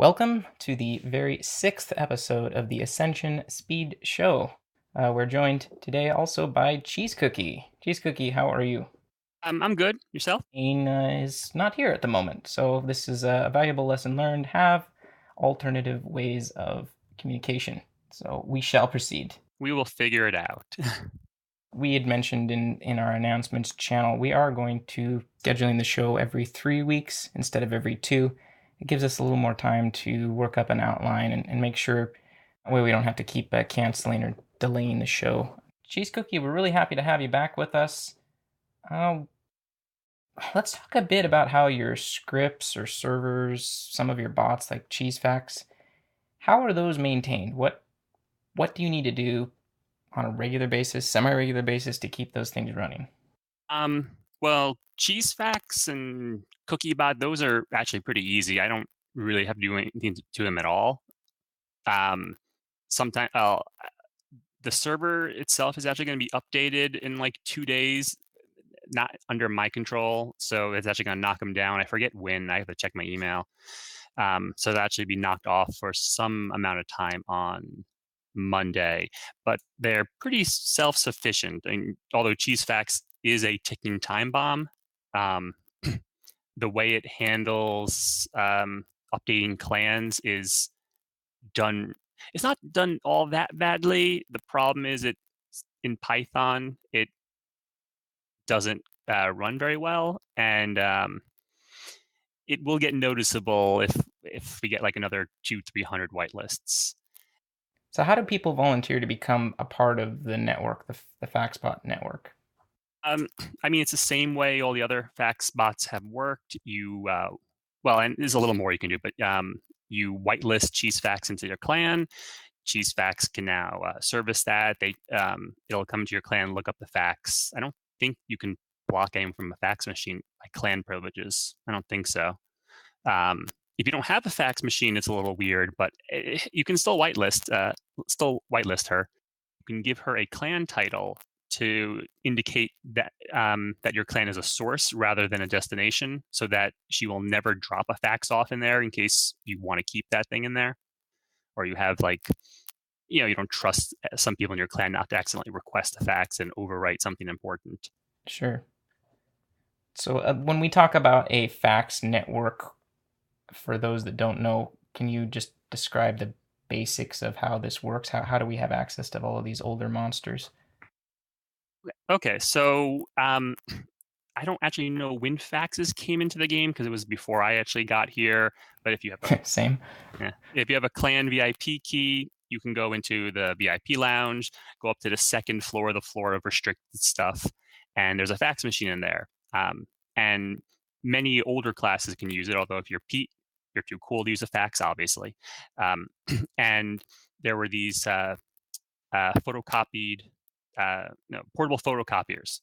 Welcome to the very sixth episode of the Ascension Speed Show. We're joined today also by Cheesecookie. Cheesecookie, how are you? I'm good. Yourself? Ain is not here at the moment, so this is a valuable lesson learned. Have alternative ways of communication. So we shall proceed. We will figure it out. We had mentioned in our announcements channel, we are going to scheduling the show every 3 weeks instead of every two. It gives us a little more time to work up an outline and make sure that way we don't have to keep canceling or delaying the show. Cheese Cookie, we're really happy to have you back with us. Uh, let's talk a bit about how your scripts or servers, some of your bots like CheeseFacts, how are those maintained? What do you need to do on a regular basis, semi-regular basis to keep those things running? Well, cheese facts and cookie bot, those are actually pretty easy. I don't really have to do anything to them at all. Sometimes the server itself is actually going to be updated in like 2 days, not under my control. So it's actually going to knock them down. I forget when. I have to check my email. So it'll actually be knocked off for some amount of time on Monday, but they're pretty self-sufficient. And although CheeseFacts is a ticking time bomb, um, the way it handles updating clans is done. It's not done all that badly. The problem is it in Python it doesn't run very well, and it will get noticeable if we get like another 200-300 whitelists. So how do people volunteer to become a part of the network, the FaxBot network? Um, I mean, it's the same way all the other fax bots have worked. Well, and there's a little more you can do, but you whitelist CheeseFax into your clan. CheeseFax can now service that. It'll come to your clan, look up the fax. I don't think you can block anyone from a fax machine by clan privileges. I don't think so. If you don't have a fax machine, it's a little weird, but you can still whitelist her. You can give her a clan title to indicate that that your clan is a source rather than a destination, so that she will never drop a fax off in there in case you want to keep that thing in there, or you have like you don't trust some people in your clan not to accidentally request a fax and overwrite something important. Sure. So when we talk about a fax network, for those that don't know, can you just describe the basics of how this works? How do we have access to all of these older monsters? Okay, so I don't actually know when faxes came into the game because it was before I actually got here. But if you have Same. if you have a clan VIP key, you can go into the VIP lounge, go up to the second floor, the floor of restricted stuff, and there's a fax machine in there. And many older classes can use it, although if you're Pete, you're too cool to use a fax, obviously. And there were these photocopied, portable photocopiers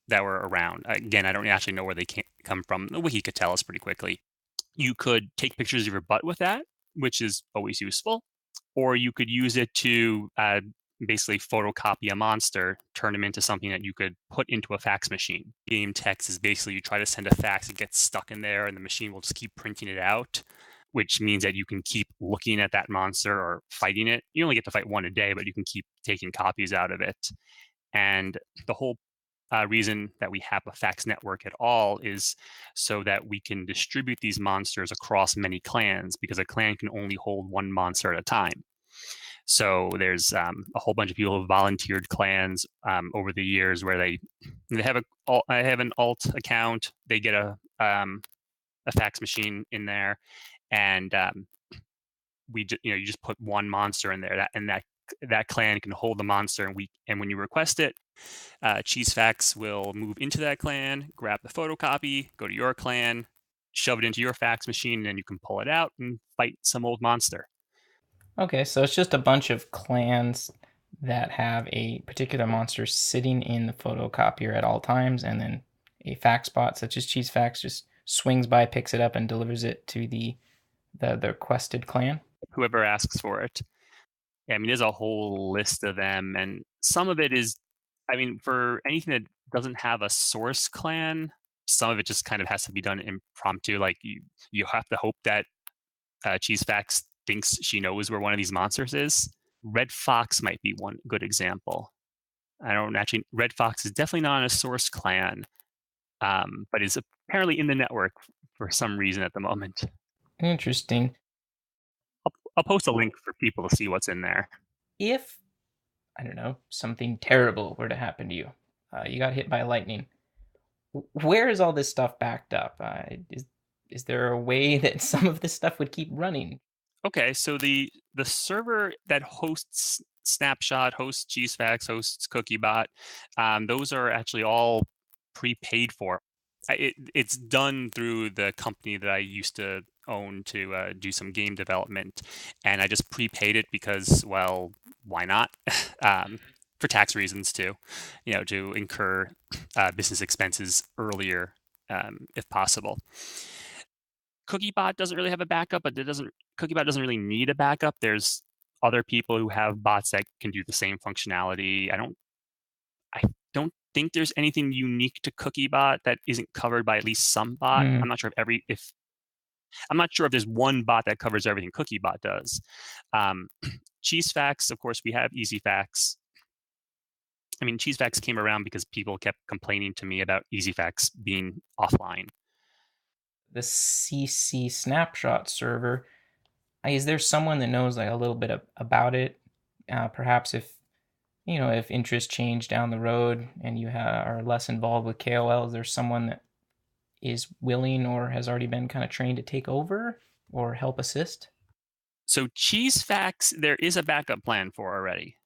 that were around. Again, I don't actually know where they come from. The wiki could tell us pretty quickly. You could take pictures of your butt with that, which is always useful, or you could use it to basically photocopy a monster, turn them into something that you could put into a fax machine. Game text is basically you try to send a fax, it gets stuck in there, and the machine will just keep printing it out, which means that you can keep looking at that monster or fighting it. You only get to fight one a day, but you can keep taking copies out of it. And the whole reason that we have a fax network at all is so that we can distribute these monsters across many clans, because a clan can only hold one monster at a time. So there's a whole bunch of people who have volunteered clans over the years where they have an alt account, they get a fax machine in there, and you just put one monster in there, that clan can hold the monster, and when you request it, CheeseFax will move into that clan, grab the photocopy, go to your clan, shove it into your fax machine, and then you can pull it out and fight some old monster. Okay, so it's just a bunch of clans that have a particular monster sitting in the photocopier at all times, and then a fax bot such as CheeseFax just swings by, picks it up, and delivers it to the requested clan. Whoever asks for it. I mean, there's a whole list of them, and some of it is, I mean, for anything that doesn't have a source clan, some of it just kind of has to be done impromptu. Like you have to hope that Cheesefax thinks she knows where one of these monsters is. Red Fox might be one good example. I don't actually. Red Fox is definitely not in a source clan, but is apparently in the network for some reason at the moment. Interesting. I'll post a link for people to see what's in there. If, I don't know, something terrible were to happen to you, you got hit by lightning, where is all this stuff backed up? Is there a way that some of this stuff would keep running? Okay, so the server that hosts Snapshot, hosts Cheesefax, hosts CookieBot, those are actually all prepaid for. It's done through the company that I used to own to do some game development, and I just prepaid it because, well, why not? For tax reasons too, to incur business expenses earlier if possible. CookieBot doesn't really have a backup, but CookieBot doesn't really need a backup. There's other people who have bots that can do the same functionality. I don't think there's anything unique to CookieBot that isn't covered by at least some bot. Mm. I'm not sure if there's one bot that covers everything CookieBot does. Cheesefax, of course, we have EasyFax. I mean, Cheesefax came around because people kept complaining to me about EasyFax being offline. The CC snapshot server, is there someone that knows like a little bit about it? Perhaps if interests change down the road and you are less involved with KOLs, there's someone that is willing or has already been kind of trained to take over or help assist? So Cheesefax, there is a backup plan for already.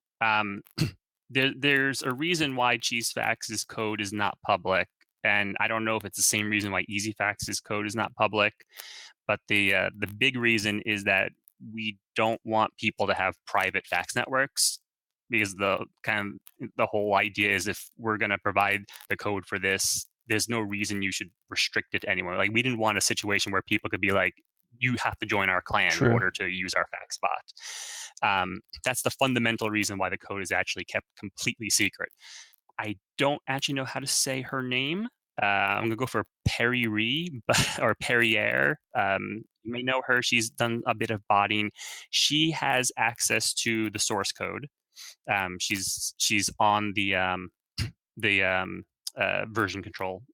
There's a reason why Cheesefax's code is not public, and I don't know if it's the same reason why EasyFax's code is not public. But the big reason is that we don't want people to have private fax networks, because the whole idea is if we're going to provide the code for this, there's no reason you should restrict it to anyone. Like, we didn't want a situation where people could be like, you have to join our clan True. in order to use our fax bot. That's the fundamental reason why the code is actually kept completely secret. I don't actually know how to say her name. I'm going to go for Perry Ree or Perriere. You may know her. She's done a bit of botting. She has access to the source code. She's on the version control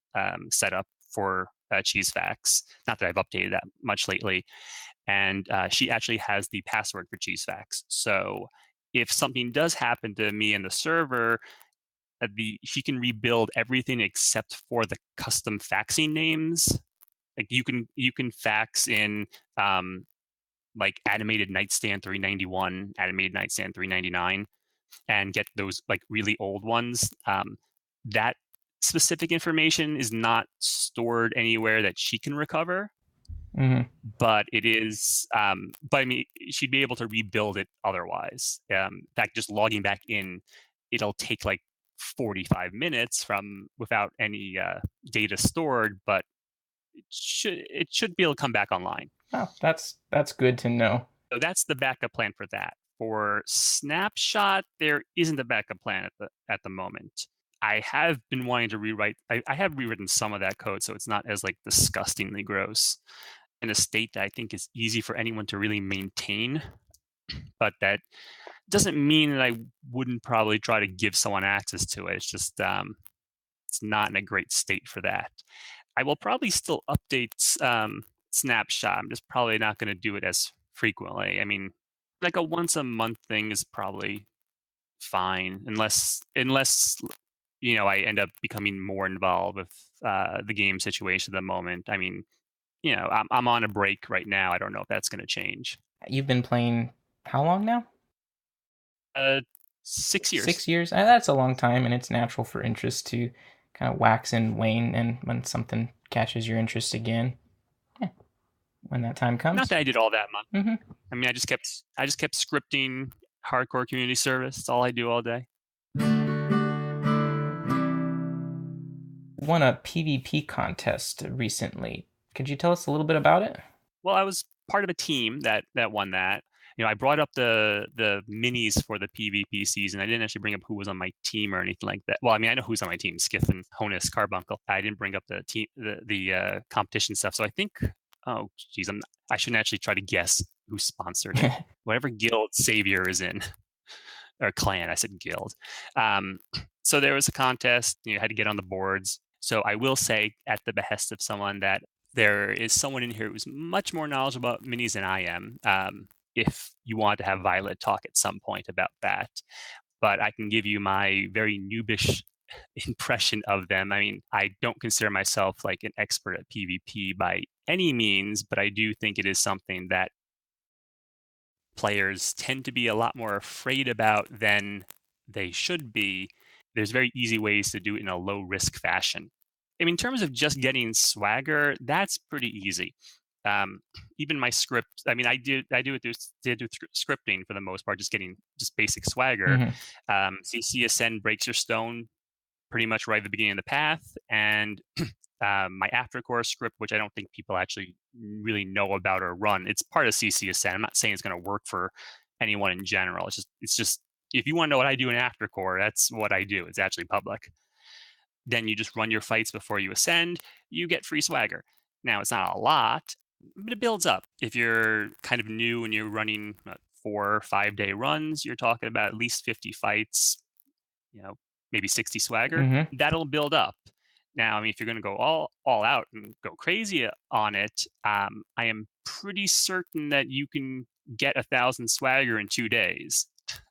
setup for Cheesefax. Not that I've updated that much lately. And she actually has the password for Cheesefax. So if something does happen to me in the server, she can rebuild everything except for the custom faxing names. Like, you can fax in like animated nightstand 391, animated nightstand 399, and get those like really old ones. That specific information is not stored anywhere that she can recover. Mm-hmm. But it is, but I mean, she'd be able to rebuild it otherwise. In fact, just logging back in, it'll take like 45 minutes without any data stored, but it should be able to come back online. Oh, that's good to know. So that's the backup plan for that. For Snapshot, there isn't a backup plan at the moment. I have been wanting to rewrite. I have rewritten some of that code, so it's not as like disgustingly gross, in a state that I think is easy for anyone to really maintain. But that doesn't mean that I wouldn't probably try to give someone access to it. It's just it's not in a great state for that. I will probably still update Snapshot. I'm just probably not going to do it as frequently. I mean, like a once a month thing is probably fine, unless I end up becoming more involved with the game situation at the moment. I mean, I'm on a break right now. I don't know if that's going to change. You've been playing how long now? 6 years. 6 years? That's a long time, and it's natural for interest to kind of wax and wane, and when something catches your interest again, when that time comes. Not that I did all that much. Mm-hmm. I mean, I just kept scripting hardcore community service. That's all I do all day. Won a PvP contest recently. Could you tell us a little bit about it? Well, I was part of a team that won that. I brought up the minis for the PvP season. I didn't actually bring up who was on my team or anything like that. Well, I mean, I know who's on my team: Skiff and Honus Carbuncle. I didn't bring up the team, the competition stuff. So I think Oh, geez, I shouldn't actually try to guess who sponsored it. Whatever guild Savior is in, or clan, I said guild. Um, so there was a contest, you had to get on the boards. So I will say, at the behest of someone, that there is someone in here who's much more knowledgeable about minis than I am. If you want to have Violet talk at some point about that, but I can give you my very noobish impression of them. I mean, I don't consider myself like an expert at PvP by any means, but I do think it is something that players tend to be a lot more afraid about than they should be. There's very easy ways to do it in a low risk fashion. I mean, in terms of just getting swagger, that's pretty easy. Um, Even my script, I mean, did through scripting for the most part, just getting just basic swagger. Hmm. CC Ascend breaks your stone pretty much right at the beginning of the path, and my aftercore script, which I don't think people actually really know about or run. It's part of CCSN. I'm not saying it's going to work for anyone in general. It's just if you want to know what I do in aftercore, that's what I do. It's actually public. Then you just run your fights before you ascend. You get free swagger. Now it's not a lot, but it builds up. If you're kind of new and you're running 4 or 5 day runs, you're talking about at least 50 fights, you know, maybe 60 swagger, Hmm. that'll build up. Now, I mean, if you're going to go all out and go crazy on it, I am pretty certain that you can get 1,000 swagger in 2 days.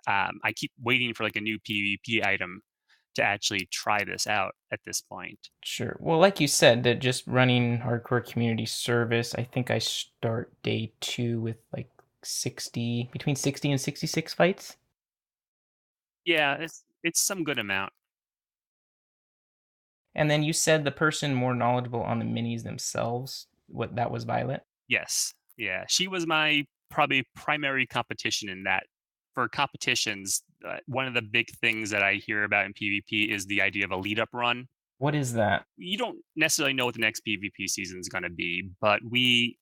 I keep waiting for like a new PvP item to actually try this out at this point. Sure. Well, like you said, that just running hardcore community service, I think I start day 2 with like 60, between 60 and 66 fights. Yeah, it's some good amount. And then you said the person more knowledgeable on the minis themselves, what that was Violet. Yes, yeah, she was my probably primary competition in that. For competitions, one of the big things that I hear about in PvP is the idea of a lead up run. What is that? You don't necessarily know what the next PvP season is going to be, but we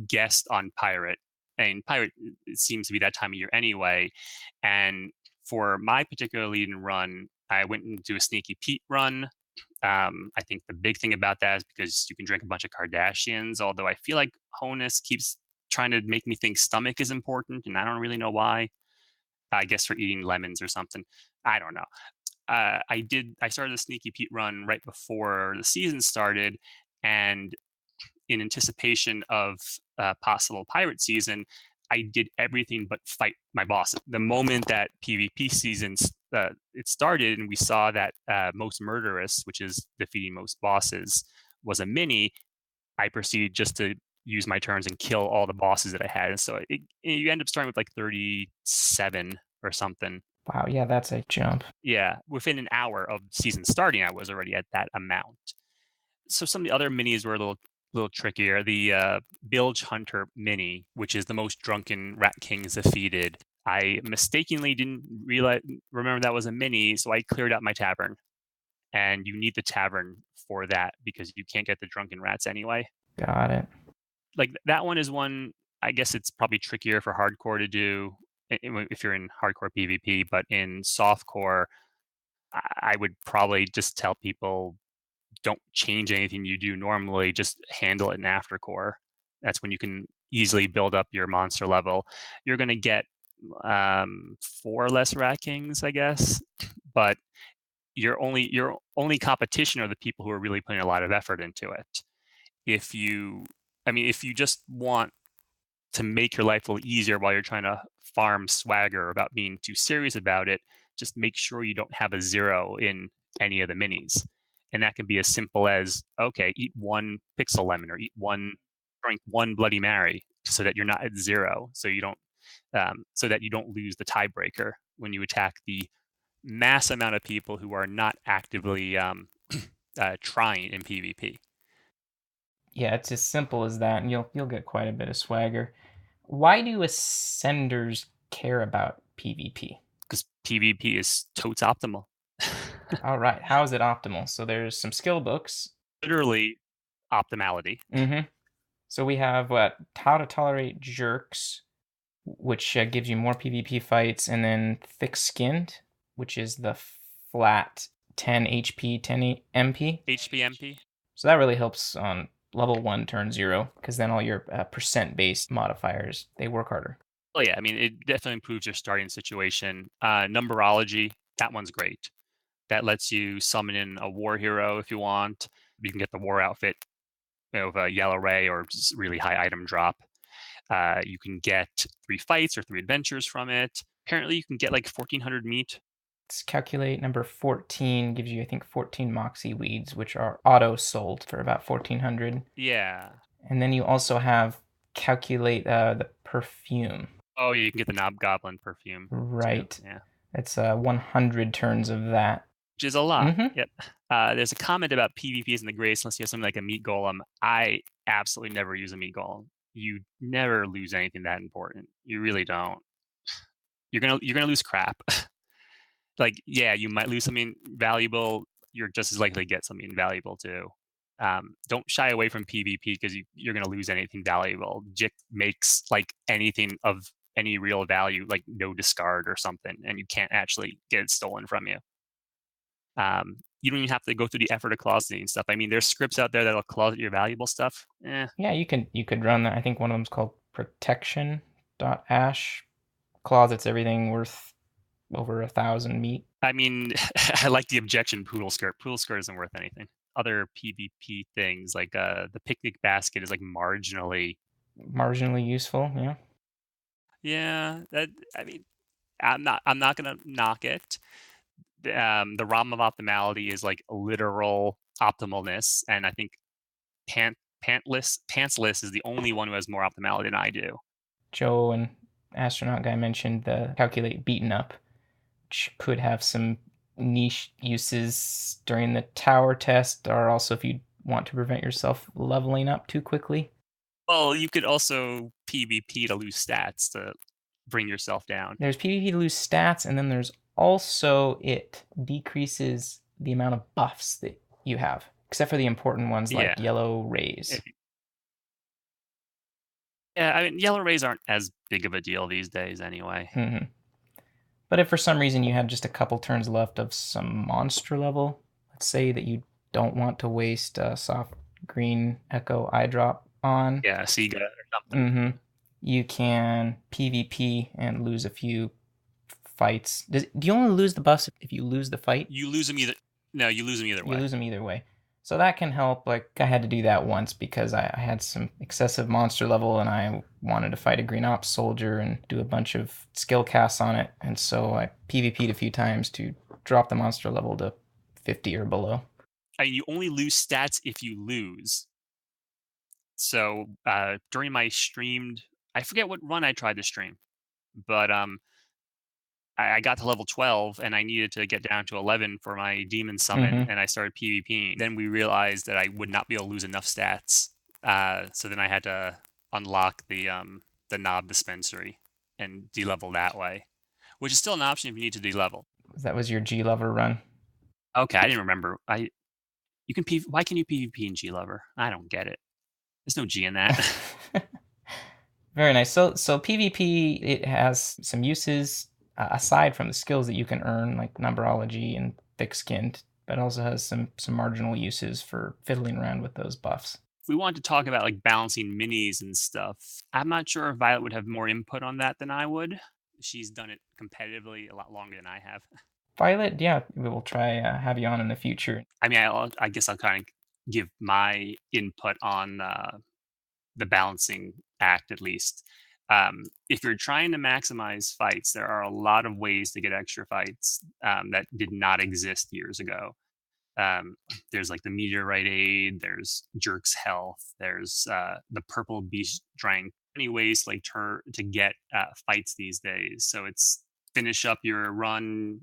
guessed on Pirate, and Pirate it seems to be that time of year anyway. And for my particular lead and run, I went into a Sneaky Pete run. I think the big thing about that is because you can drink a bunch of Kardashians. Although I feel like Honus keeps trying to make me think stomach is important, and I don't really know why. I guess for eating lemons or something. I don't know. I started the Sneaky Pete run right before the season started, and in anticipation of possible pirate season, I did everything but fight my boss. The moment that PvP season it started, and we saw that most murderous, which is defeating most bosses, was a mini, I proceeded just to use my turns and kill all the bosses that I had. And so you end up starting with like 37 or something. Wow, yeah, that's a jump. Yeah, within an hour of season starting, I was already at that amount. So some of the other minis were a little trickier. The Bilge Hunter mini, which is the most drunken Rat Kings defeated. I mistakenly didn't remember that was a mini, so I cleared out my tavern. And you need the tavern for that because you can't get the drunken rats anyway. Got it. Like that one is one. I guess it's probably trickier for hardcore to do if you're in hardcore PvP, but in softcore, I would probably just tell people don't change anything you do normally, just handle it in aftercore. That's when you can easily build up your monster level. You're going to get 4 less rat kings, I guess, but your only competition are the people who are really putting a lot of effort into it. If you just want to make your life a little easier while you're trying to farm swagger without being too serious about it, just make sure you don't have a 0 in any of the minis. And that can be as simple as, okay, eat 1 pixel lemon or drink 1 Bloody Mary so that you're not at 0, so that you don't lose the tiebreaker when you attack the mass amount of people who are not actively trying in PvP. Yeah, it's as simple as that, and you'll get quite a bit of swagger. Why do ascenders care about PvP? Because PvP is totes optimal. All right, how is it optimal? So there's some skill books. Literally optimality. Mm-hmm. So we have what? How to tolerate jerks, which gives you more PvP fights, and then thick-skinned, which is the flat 10 HP, 10 MP. HPMP. So that really helps on level 1 turn 0, because then all your percent-based modifiers, they work harder. Oh yeah, I mean, it definitely improves your starting situation. Numerology, that one's great. That lets you summon in a war hero if you want. You can get the war outfit, of a yellow ray or just really high item drop. You can get 3 fights or 3 adventures from it. Apparently, you can get like 1,400 meat. Let's calculate. Number 14 gives you, I think, 14 moxie weeds, which are auto sold for about 1,400. Yeah. And then you also have calculate the perfume. Oh, yeah, you can get the Knobgoblin perfume. Right. Too. Yeah. It's 100 turns of that. Which is a lot. Mm-hmm. Yep. There's a comment about PvP isn't the greatest unless you have something like a meat golem. I absolutely never use a meat golem. You never lose anything that important. You really don't. You're gonna lose crap. Like, yeah, you might lose something valuable. You're just as likely to get something valuable too. Don't shy away from PvP because you're gonna lose anything valuable. Jick makes like anything of any real value, like no discard or something, and you can't actually get it stolen from you. You don't even have to go through the effort of closeting stuff. I mean, there's scripts out there that'll closet your valuable stuff. Yeah, you could run that. I think one of them's called protection.ash. Closets everything worth over 1,000 meat. I mean, I like the objection poodle skirt. Poodle skirt isn't worth anything. Other PvP things like the picnic basket is like marginally useful. Yeah. Yeah, that I mean, I'm not gonna knock it. The ROM of optimality is like literal optimalness, and I think Pantsless is the only one who has more optimality than I do. Joe and astronaut guy mentioned the calculate beaten up, which could have some niche uses during the tower test, or also if you want to prevent yourself leveling up too quickly. Well, you could also PvP to lose stats to bring yourself down. There's PvP to lose stats, and then there's also it decreases the amount of buffs that you have, except for the important ones like yellow rays. Yeah, I mean, yellow rays aren't as big of a deal these days anyway. Mm-hmm. But if for some reason you had just a couple turns left of some monster level, let's say that you don't want to waste a soft green echo eye drop on. Yeah, Sega or something. Mm-hmm. You can PvP and lose a few fights. Do you only lose the buffs if you lose the fight? You lose them either. No, you lose them either way. You lose them either way. So that can help. Like, I had to do that once because I had some excessive monster level and I wanted to fight a green ops soldier and do a bunch of skill casts on it. And so I PvP'd a few times to drop the monster level to 50 or below. You only lose stats if you lose. So during my streamed, I forget what run I tried to stream, but I got to level 12 and I needed to get down to 11 for my demon summon, and I started PvPing. Then we realized that I would not be able to lose enough stats, so then I had to unlock the knob dispensary and delevel that way, which is still an option if you need to delevel. That was your G Lover run. Okay, I didn't remember. Why can you PvP in G Lover? I don't get it. There's no G in that. Very nice. So PvP, it has some uses aside from the skills that you can earn, like numerology and thick-skinned, but also has some marginal uses for fiddling around with those buffs. If we want to talk about like balancing minis and stuff, I'm not sure if Violet would have more input on that than I would. She's done it competitively a lot longer than I have. Violet, yeah, we will try have you on in the future. I mean, I guess I'll kind of give my input on the balancing act at least. If you're trying to maximize fights, there are a lot of ways to get extra fights that did not exist years ago. There's like the meteorite aid, there's Jerk's health, there's the purple beast strength. Many ways like to get fights these days. So it's finish up your run,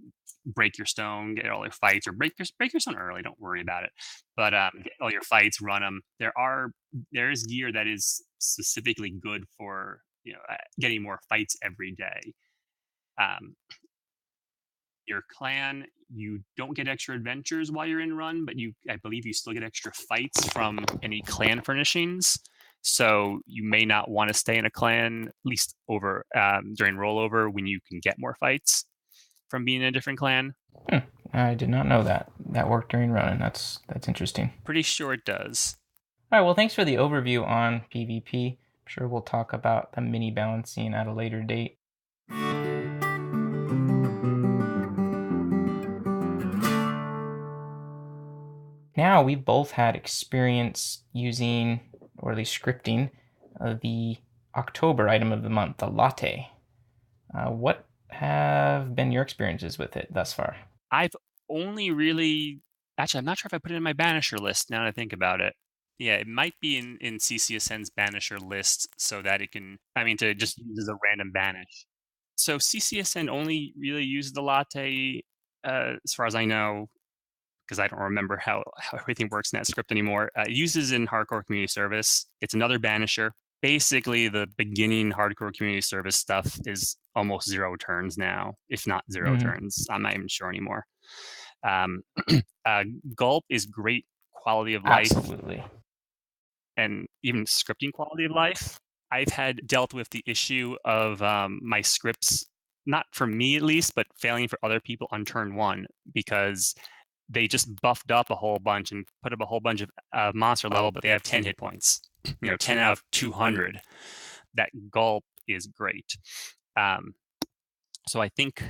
break your stone, get all your fights, or break your stone early. Don't worry about it. But get all your fights, run them. There is gear that is specifically good for getting more fights every day. Your clan, you don't get extra adventures while you're in run, but I believe you still get extra fights from any clan furnishings. So you may not want to stay in a clan, at least over during rollover, when you can get more fights from being in a different clan. I did not know that worked during running. That's interesting. Pretty sure it does. All right, well, thanks for the overview on PvP. I'm sure we'll talk about the mini balancing at a later date. Now we've both had experience using, or at least scripting, the October item of the month, the latte. What have been your experiences with it thus far? I've only really actually, I'm not sure if I put it in my banisher list now that I think about it. Yeah, it might be in CCSN's banisher list so that it can, to just use as a random banish. So CCSN only really uses the latte, as far as I know, because I don't remember how everything works in that script anymore. It uses in hardcore community service. It's another banisher. Basically, the beginning hardcore community service stuff is almost 0 turns now, if not 0 turns. I'm not even sure anymore. Um, Gulp is great quality of life. Absolutely. And even scripting quality of life. I've had dealt with the issue of my scripts, not for me at least, but failing for other people on turn 1 because they just buffed up a whole bunch and put up a whole bunch of monster level, but they have 10 hit points. 10 out of 200. That Gulp is great. So I think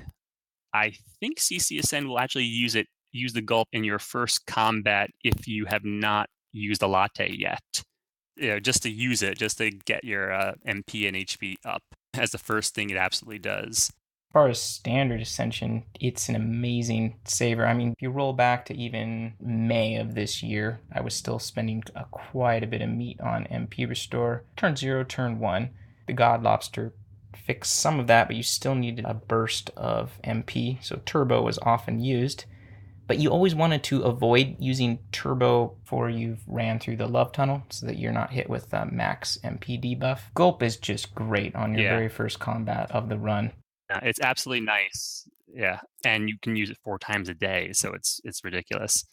CCSN will actually use the Gulp in your first combat if you have not used a latte yet. Just to use it, just to get your MP and HP up as the first thing it absolutely does. As far as standard Ascension, it's an amazing saver. If you roll back to even May of this year, I was still spending quite a bit of meat on MP restore. Turn 0, turn 1. The God Lobster fixed some of that, but you still needed a burst of MP, so Turbo was often used. But you always wanted to avoid using Turbo before you've ran through the Love Tunnel so that you're not hit with max MP debuff. Gulp is just great on your very first combat of the run. It's absolutely nice. Yeah, and you can use it 4 times a day, so it's ridiculous.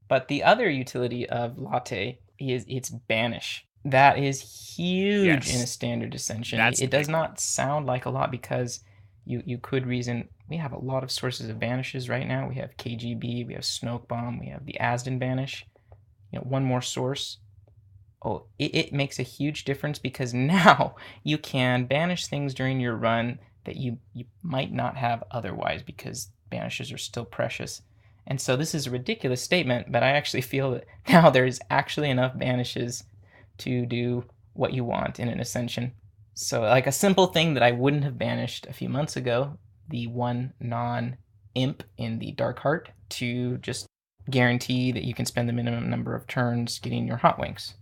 But the other utility of Latte is its banish. That is huge in a standard Ascension. It does not sound like a lot because you could reason we have a lot of sources of banishes right now. We have KGB, we have Snoke Bomb, we have the Asden banish. One more source. Oh, it makes a huge difference because now you can banish things during your run that you might not have otherwise because banishes are still precious. And so this is a ridiculous statement, but I actually feel that now there's actually enough banishes to do what you want in an Ascension. So like a simple thing that I wouldn't have banished a few months ago, the one non-imp in the Dark Heart, to just guarantee that you can spend the minimum number of turns getting your Hot Wings.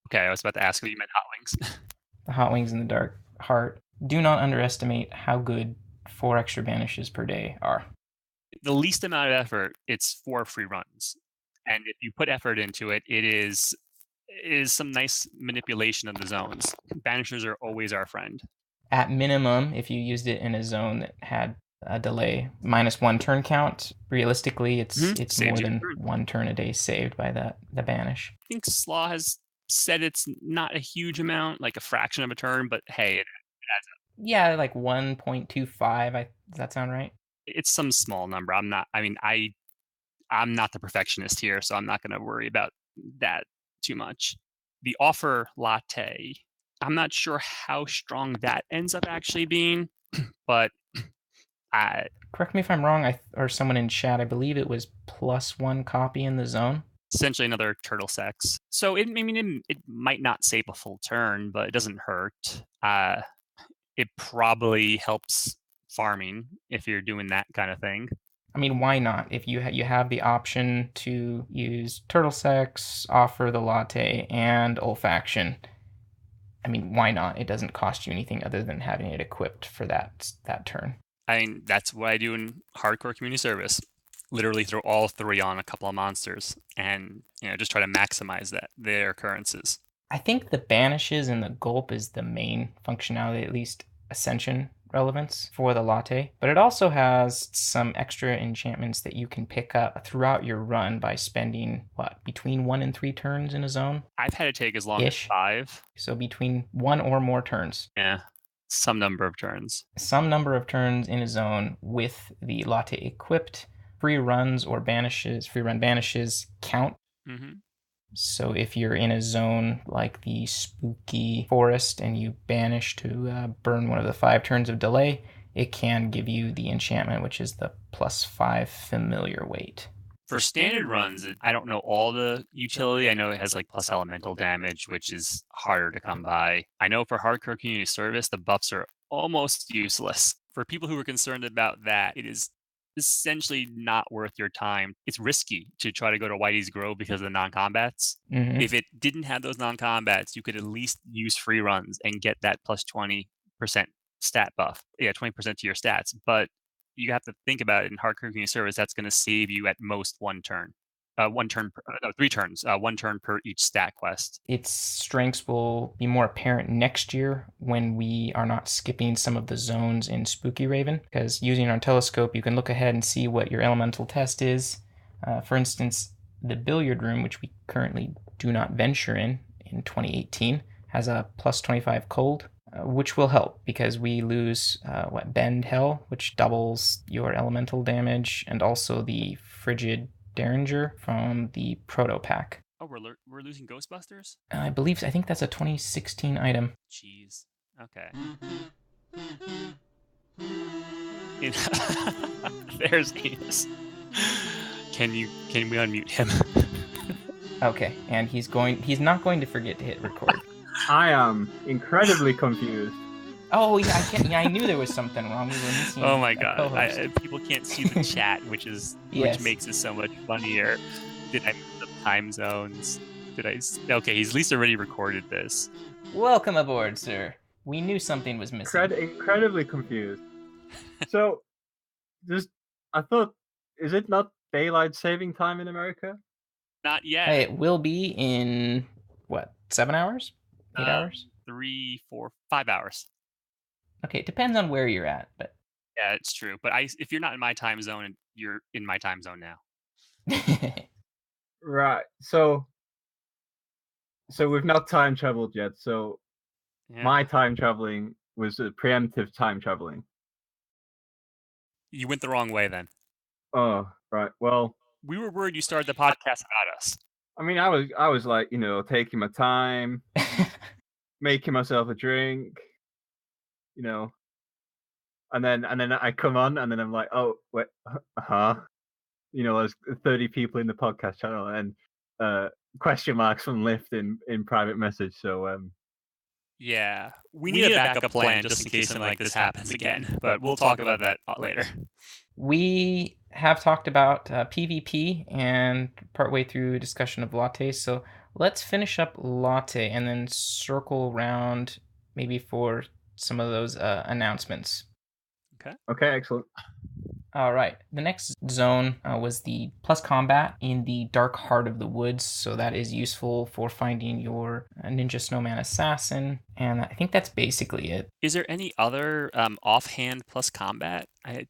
Okay, I was about to ask if you meant Hot Wings. The Hot Wings in the Dark Heart. Do not underestimate how good 4 extra banishes per day are. The least amount of effort, it's 4 free runs. And if you put effort into it, it is some nice manipulation of the zones. Banishers are always our friend. At minimum, if you used it in a zone that had a delay -1 turn count, realistically, it's more than 1 turn a day saved by the banish. I think Slaw has said it's not a huge amount, like a fraction of a turn, but hey, it adds up. Yeah, like 1.25. Does that sound right? It's some small number. I'm not the perfectionist here, so I'm not going to worry about that too much. The offer latte, I'm not sure how strong that ends up actually being, but correct me if I'm wrong, or someone in chat, I believe it was +1 copy in the zone. Essentially another turtle sex. So it might not save a full turn, but it doesn't hurt. It probably helps farming if you're doing that kind of thing. Why not? If you have the option to use turtle sex, offer the latte, and olfaction, why not? It doesn't cost you anything other than having it equipped for that turn. That's what I do in hardcore community service. Literally throw all 3 on a couple of monsters and just try to maximize their occurrences. I think the banishes and the gulp is the main functionality, at least Ascension relevance for the latte, but it also has some extra enchantments that you can pick up throughout your run by spending between 1 and 3 turns in a zone. I've had it take as long as 5, so between 1 or more turns. Yeah, some number of turns in a zone with the latte equipped. Free run banishes count. So if you're in a zone like the spooky forest and you banish to burn one of the 5 turns of delay, it can give you the enchantment, which is the +5 familiar weight. For standard runs, I don't know all the utility. I know it has like plus elemental damage, which is harder to come by. I know for hardcore community service, the buffs are almost useless. For people who are concerned about that, it is essentially not worth your time. It's risky to try to go to Whitey's Grove because of the non-combats. Mm-hmm. If it didn't have those non-combats, you could at least use free runs and get that plus 20% stat buff. Yeah, 20% to your stats. But you have to think about it in hardcore community service. That's going to save you at most 1 turn. 3 turns. 1 turn per each stat quest. Its strengths will be more apparent next year when we are not skipping some of the zones in Spooky Raven, because using our telescope, you can look ahead and see what your elemental test is. For instance, the billiard room, which we currently do not venture in 2018, has a +25 cold, which will help because we lose Bend Hell, which doubles your elemental damage, and also the Frigid Derringer from the Proto Pack. Oh, we're losing Ghostbusters? I think that's a 2016 item. Jeez. Okay. There's Enos. Can we unmute him? Okay, and he's not going to forget to hit record. I am incredibly confused. Oh yeah, I knew there was something wrong. We were missing. Oh my god! People can't see the chat, which Yes. makes it so much funnier. Did I miss the time zones? Okay, he's at least already recorded this. Welcome aboard, sir. We knew something was missing. Incredibly confused. So, I thought, is it not daylight saving time in America? Not yet. It will be in what, 7 hours? 8 hours? 3, 4, 5 hours. Okay, it depends on where you're at, but yeah, it's true. But if you're not in my time zone, you're in my time zone now. Right. So we've not time traveled yet. So yeah. My time traveling was a preemptive time traveling. You went the wrong way then. Oh, right. Well, we were worried you started the podcast about us. I mean, I was like, taking my time, making myself a drink, and then I come on, and then I'm like, oh wait, there's 30 people in the podcast channel, and question marks from Lyft in private message. So yeah, we need a backup plan just in case something like this happens again. But we'll talk about that later. We have talked about PvP and partway through discussion of latte. So let's finish up latte and then circle around maybe for some of those announcements. Okay, excellent. All right. The next zone was the plus combat in the dark heart of the woods. So that is useful for finding your ninja snowman assassin. And I think that's basically it. Is there any other offhand plus combat? I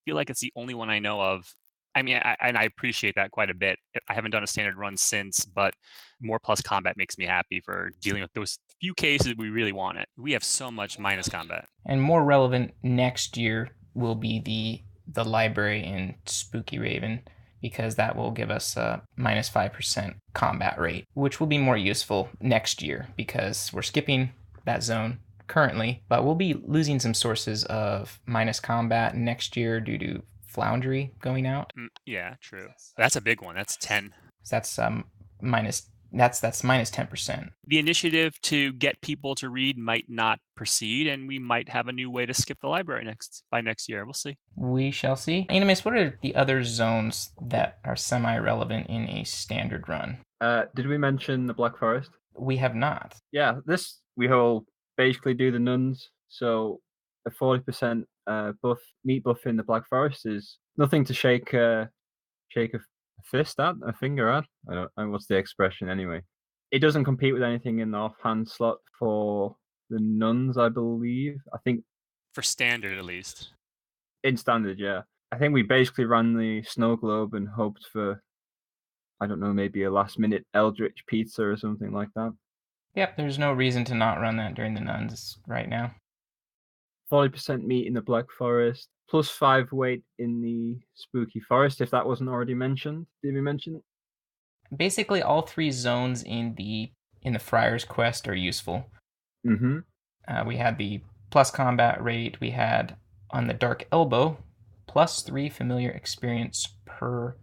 feel like it's the only one I know of. I mean, I appreciate that quite a bit. I haven't done a standard run since, but more plus combat makes me happy for dealing with those few cases we really want it. We have so much minus combat. And more relevant next year will be the library in Spooky Raven, because that will give us a -5% combat rate, which will be more useful next year because we're skipping that zone currently, but we'll be losing some sources of minus combat next year due to Floundry going out. Yeah, true. That's a big one. That's 10. That's -10%. The initiative to get people to read might not proceed, and we might have a new way to skip the library by next year. We'll see. We shall see. Animus, what are the other zones that are semi-relevant in a standard run? Did we mention the Black Forest? We have not. Yeah, we will basically do the nuns. So a 40% meat buff in the Black Forest is nothing to shake a fist at, a finger at. I don't know what's the expression anyway. It doesn't compete with anything in the offhand slot for the nuns, I believe. I think for standard at least. In standard, yeah. I think we basically ran the snow globe and hoped for, I don't know, maybe a last minute Eldritch pizza or something like that. Yep, there's no reason to not run that during the nuns right now. 40% meat in the Black Forest, +5 weight in the Spooky Forest, if that wasn't already mentioned. Did we mention it? Basically, all 3 zones in the Friar's Quest are useful. Mm-hmm. We had the plus combat rate. We had on the Dark Elbow +3 familiar experience per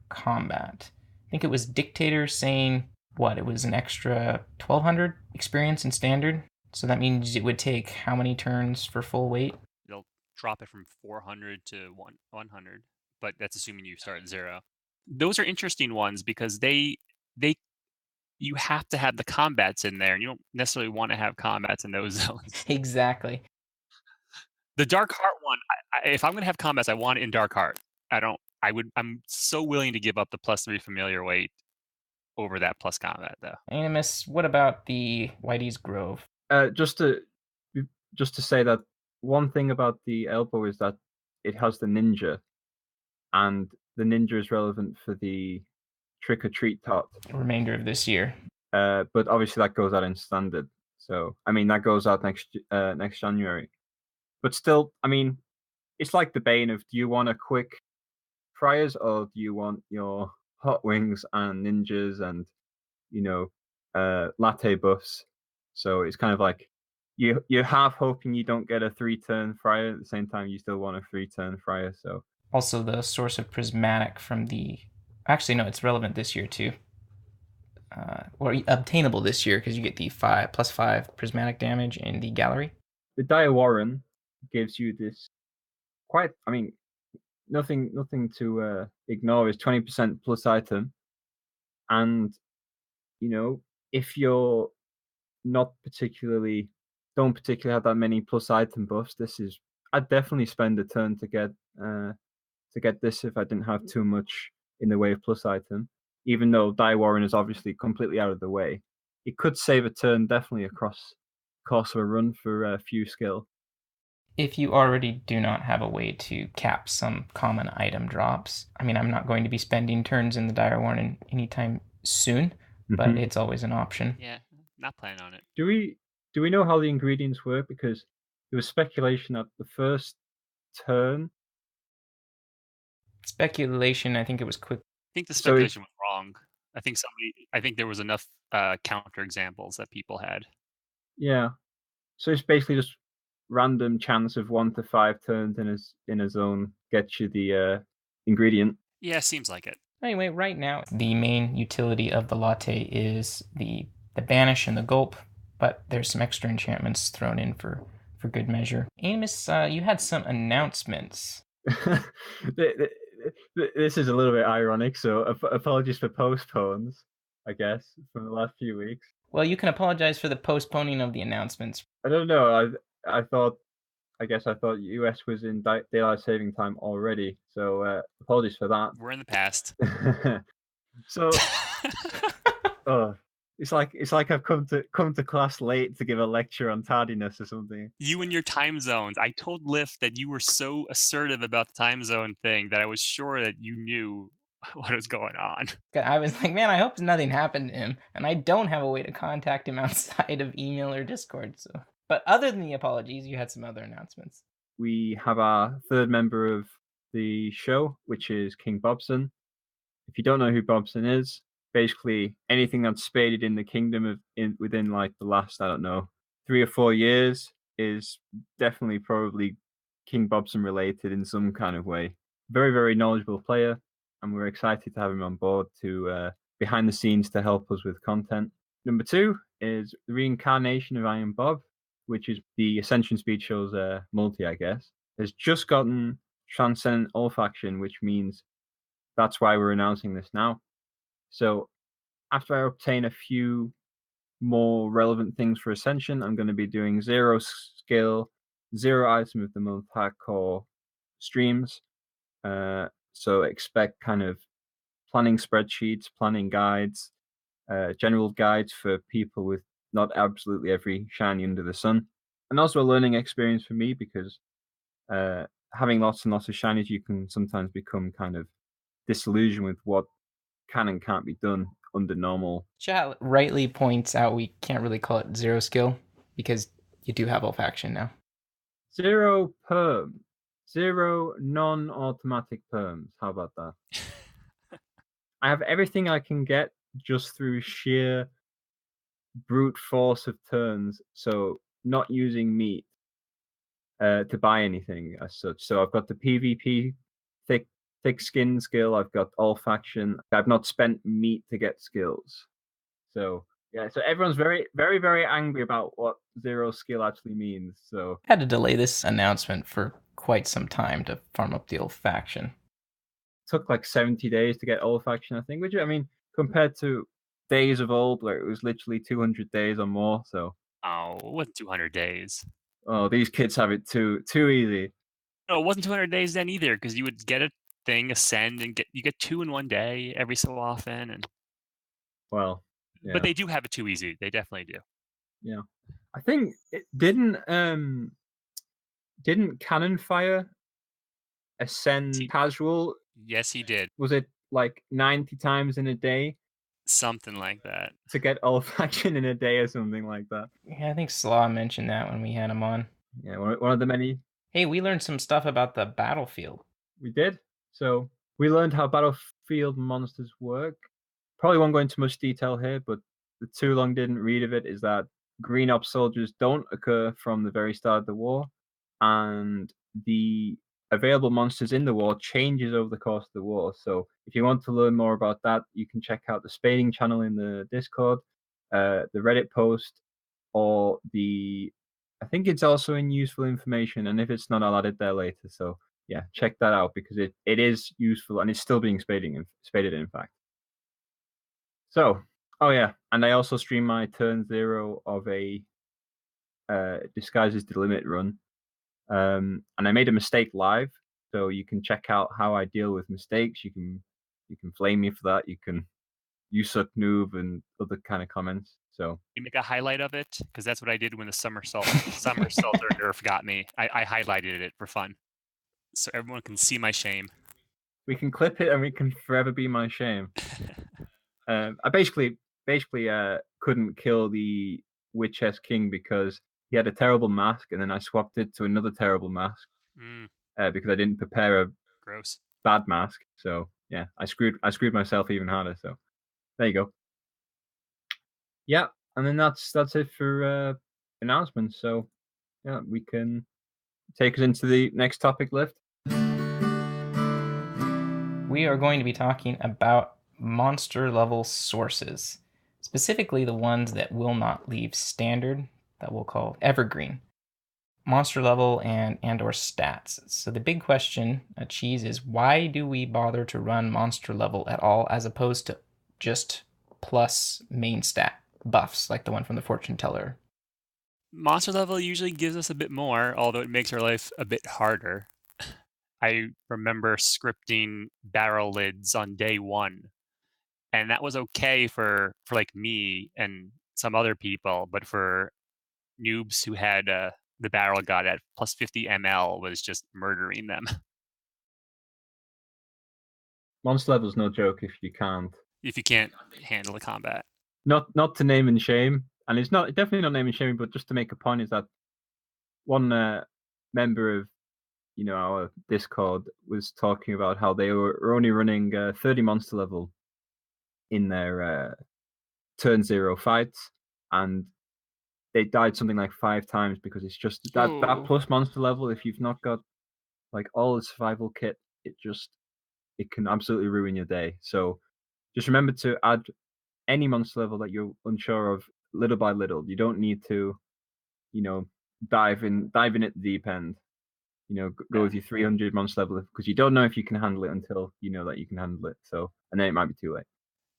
combat. I think it was Dictator saying what? It was an extra 1200 experience in standard. So that means it would take how many turns for full weight? They'll drop it from 400 to 100, but that's assuming you start at 0. Those are interesting ones because they you have to have the combats in there, and you don't necessarily want to have combats in those zones. Exactly. The Dark Heart one, if I'm going to have combats, I want it in Dark Heart. I'm so willing to give up the +3 familiar weight over that plus combat, though. Animus, what about the Whitey's Grove? Just to say that one thing about the elbow is that it has the ninja, and the ninja is relevant for the trick or treat tot. Remainder of this year. But obviously that goes out in standard. So I mean that goes out next January. But still, I mean, it's like the bane of, do you want a quick fryers or do you want your hot wings and ninjas and latte buffs? So it's kind of like you're half hoping you don't get a 3-turn fryer, at the same time you still want a 3-turn fryer. So also the source of prismatic from the actually no, it's relevant this year too. Or obtainable this year because you get the +5 prismatic damage in the gallery. The Dire Warren gives you this quite, I mean, nothing to ignore, is 20% plus item. And if you're don't particularly have that many plus item buffs, I'd definitely spend a turn to get this if I didn't have too much in the way of plus item. Even though Dire Warren is obviously completely out of the way, it could save a turn definitely across course of a run for a few skill. If you already do not have a way to cap some common item drops, I mean, I'm not going to be spending turns in the Dire Warren anytime soon, but it's always an option. Yeah, not planning on it. Do we know how the ingredients work? Because there was speculation that the first turn. Speculation, I think it was quick. I think the speculation was wrong. I think there was enough counter examples that people had. Yeah. So it's basically just random chance of 1 to 5 turns in a zone gets you the ingredient. Yeah, seems like it. Anyway, right now the main utility of the latte is the banish and the gulp, but there's some extra enchantments thrown in for good measure. Amos, you had some announcements. This is a little bit ironic, so apologies for postpones, I guess, from the last few weeks. Well, you can apologize for the postponing of the announcements. I don't know. I thought US was in daylight saving time already, so apologies for that. We're in the past. So, it's like I've come to class late to give a lecture on tardiness or something. You and your time zones. I told Lift that you were so assertive about the time zone thing that I was sure that you knew what was going on. I was like, man, I hope nothing happened to him, and I don't have a way to contact him outside of email or Discord. So, but other than the apologies, you had some other announcements. We have our third member of the show, which is King Bobson. If you don't know who Bobson is, basically anything that's spaded in the kingdom within like the last, I don't know, 3 or 4 years is definitely probably King Bobson related in some kind of way. Very, very knowledgeable player, and we're excited to have him on board to behind the scenes to help us with content. Number 2 is the reincarnation of Iron Bob, which is the Ascension Speed Show's multi, I guess. Has just gotten Transcendent Olfaction, which means that's why we're announcing this now. So after I obtain a few more relevant things for Ascension, I'm going to be doing 0 skill, 0 item of the month hardcore streams. So expect kind of planning spreadsheets, planning guides, general guides for people with not absolutely every shiny under the sun. And also a learning experience for me because having lots and lots of shinies, you can sometimes become kind of disillusioned with what can and can't be done under normal. Chat rightly points out we can't really call it 0 skill because you do have olfaction now. 0 perm. 0 non-automatic perms. How about that? I have everything I can get just through sheer brute force of turns, so not using meat to buy anything as such. So I've got the PvP thick skin skill. I've got olfaction. I've not spent meat to get skills. So yeah, so everyone's very, very, very angry about what zero skill actually means. So Had to delay this announcement for quite some time to farm up the olfaction. took like 70 days to get olfaction, I think. Which I mean, compared to days of old, where it was literally 200 days or more. So Oh, it wasn't 200 days. oh, these kids have it too easy. No, it wasn't 200 days then either, because you would get a thing, ascend, and you get 2 in one day every so often, and Well, yeah. but they do have it too easy. They definitely do. Yeah, I think it didn't Cannon Fire ascend casual? Yes, he did. Was it like 90 times in a day Something like that. to get olfaction in a day or something like that? Yeah, I think Slaw mentioned that when we had him on. Yeah, one of the many. Hey, we learned some stuff about the battlefield. We did. So we learned how battlefield monsters work. Probably won't go into much detail here, but the too long didn't read of it is that green ops soldiers don't occur from the very start of the war, and the available monsters in the war changes over the course of the war. So if you want to learn more about that, you can check out the Spading channel in the Discord, the Reddit post, or I think it's also in useful information, and if it's not, I'll add it there later. So yeah, check that out because it is useful and it's still being spaded in fact. So, oh yeah, and I also stream my turn 0 of a Disguises the Limit run, and I made a mistake live, so you can check out how I deal with mistakes. You can flame me for that. You can you suck noob and other kind of comments. So you make a highlight of it, because that's what I did when the somersaulter nerf got me. I highlighted it for fun, so everyone can see my shame. We can clip it, and we can forever be my shame. I basically couldn't kill the Witch S King because he had a terrible mask, and then I swapped it to another terrible mask because I didn't prepare a bad mask. So yeah, I screwed myself even harder. So there you go. Yeah, and then that's it for announcements. So yeah, we can take us into the next topic list. We are going to be talking about monster level sources, specifically the ones that will not leave standard, that we'll call evergreen. Monster level and or stats. So the big question, Cheese, is why do we bother to run monster level at all as opposed to just plus main stat buffs like the one from the fortune teller? Monster level usually gives us a bit more, although it makes our life a bit harder. I remember scripting barrel lids on day 1, and that was okay for like me and some other people, but for noobs who had the barrel got at plus 50 ml was just murdering them. Monster level's no joke if you can't handle the combat. Not to name and shame, and it's definitely not name and shaming, but just to make a point is that one member of our Discord was talking about how they were only running 30 monster level in their turn 0 fights, and they died something like 5 times because it's just that plus monster level. If you've not got like all the survival kit, it can absolutely ruin your day. So just remember to add any monster level that you're unsure of little by little. You don't need to, dive in at the deep end. Go with your 300 monster level because you don't know if you can handle it until you know that you can handle it. So, and then it might be too late.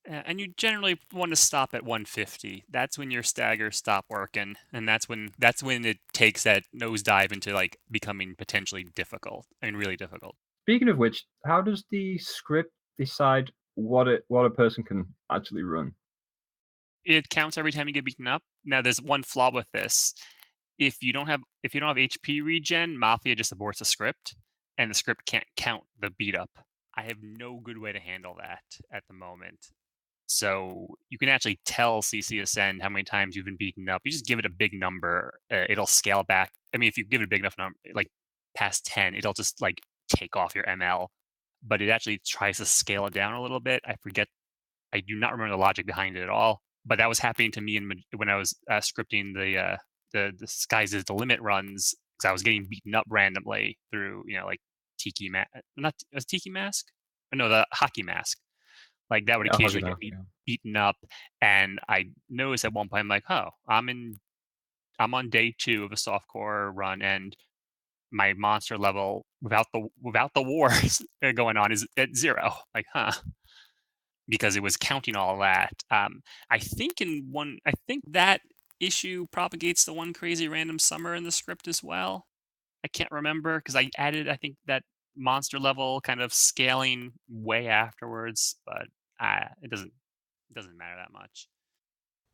And you generally want to stop at 150. That's when your staggers stop working, and that's when it takes that nosedive into like becoming potentially difficult. I mean, really difficult. Speaking of which, how does the script decide what a person can actually run? It counts every time you get beaten up. Now, there's one flaw with this. If you don't have HP regen, Mafia just aborts the script, and the script can't count the beat up. I have no good way to handle that at the moment. So you can actually tell CC Ascend how many times you've been beaten up. You just give it a big number. It'll scale back. I mean, if you give it a big enough number, like past 10, it'll just like take off your ML. but it actually tries to scale it down a little bit. I do not remember the logic behind it at all, but that was happening to me when I was scripting the Skies is the Limit runs, because I was getting beaten up randomly through, like Tiki Mask? No, the Hockey Mask. Like that would occasionally get beaten up, and I noticed at one point, I'm like, oh, I'm on day 2 of a softcore run, and my monster level without the wars going on is at 0. Like, huh? Because it was counting all that. I think that issue propagates the one crazy random summer in the script as well. I can't remember because I added, I think, that monster level kind of scaling way afterwards, but it doesn't matter that much.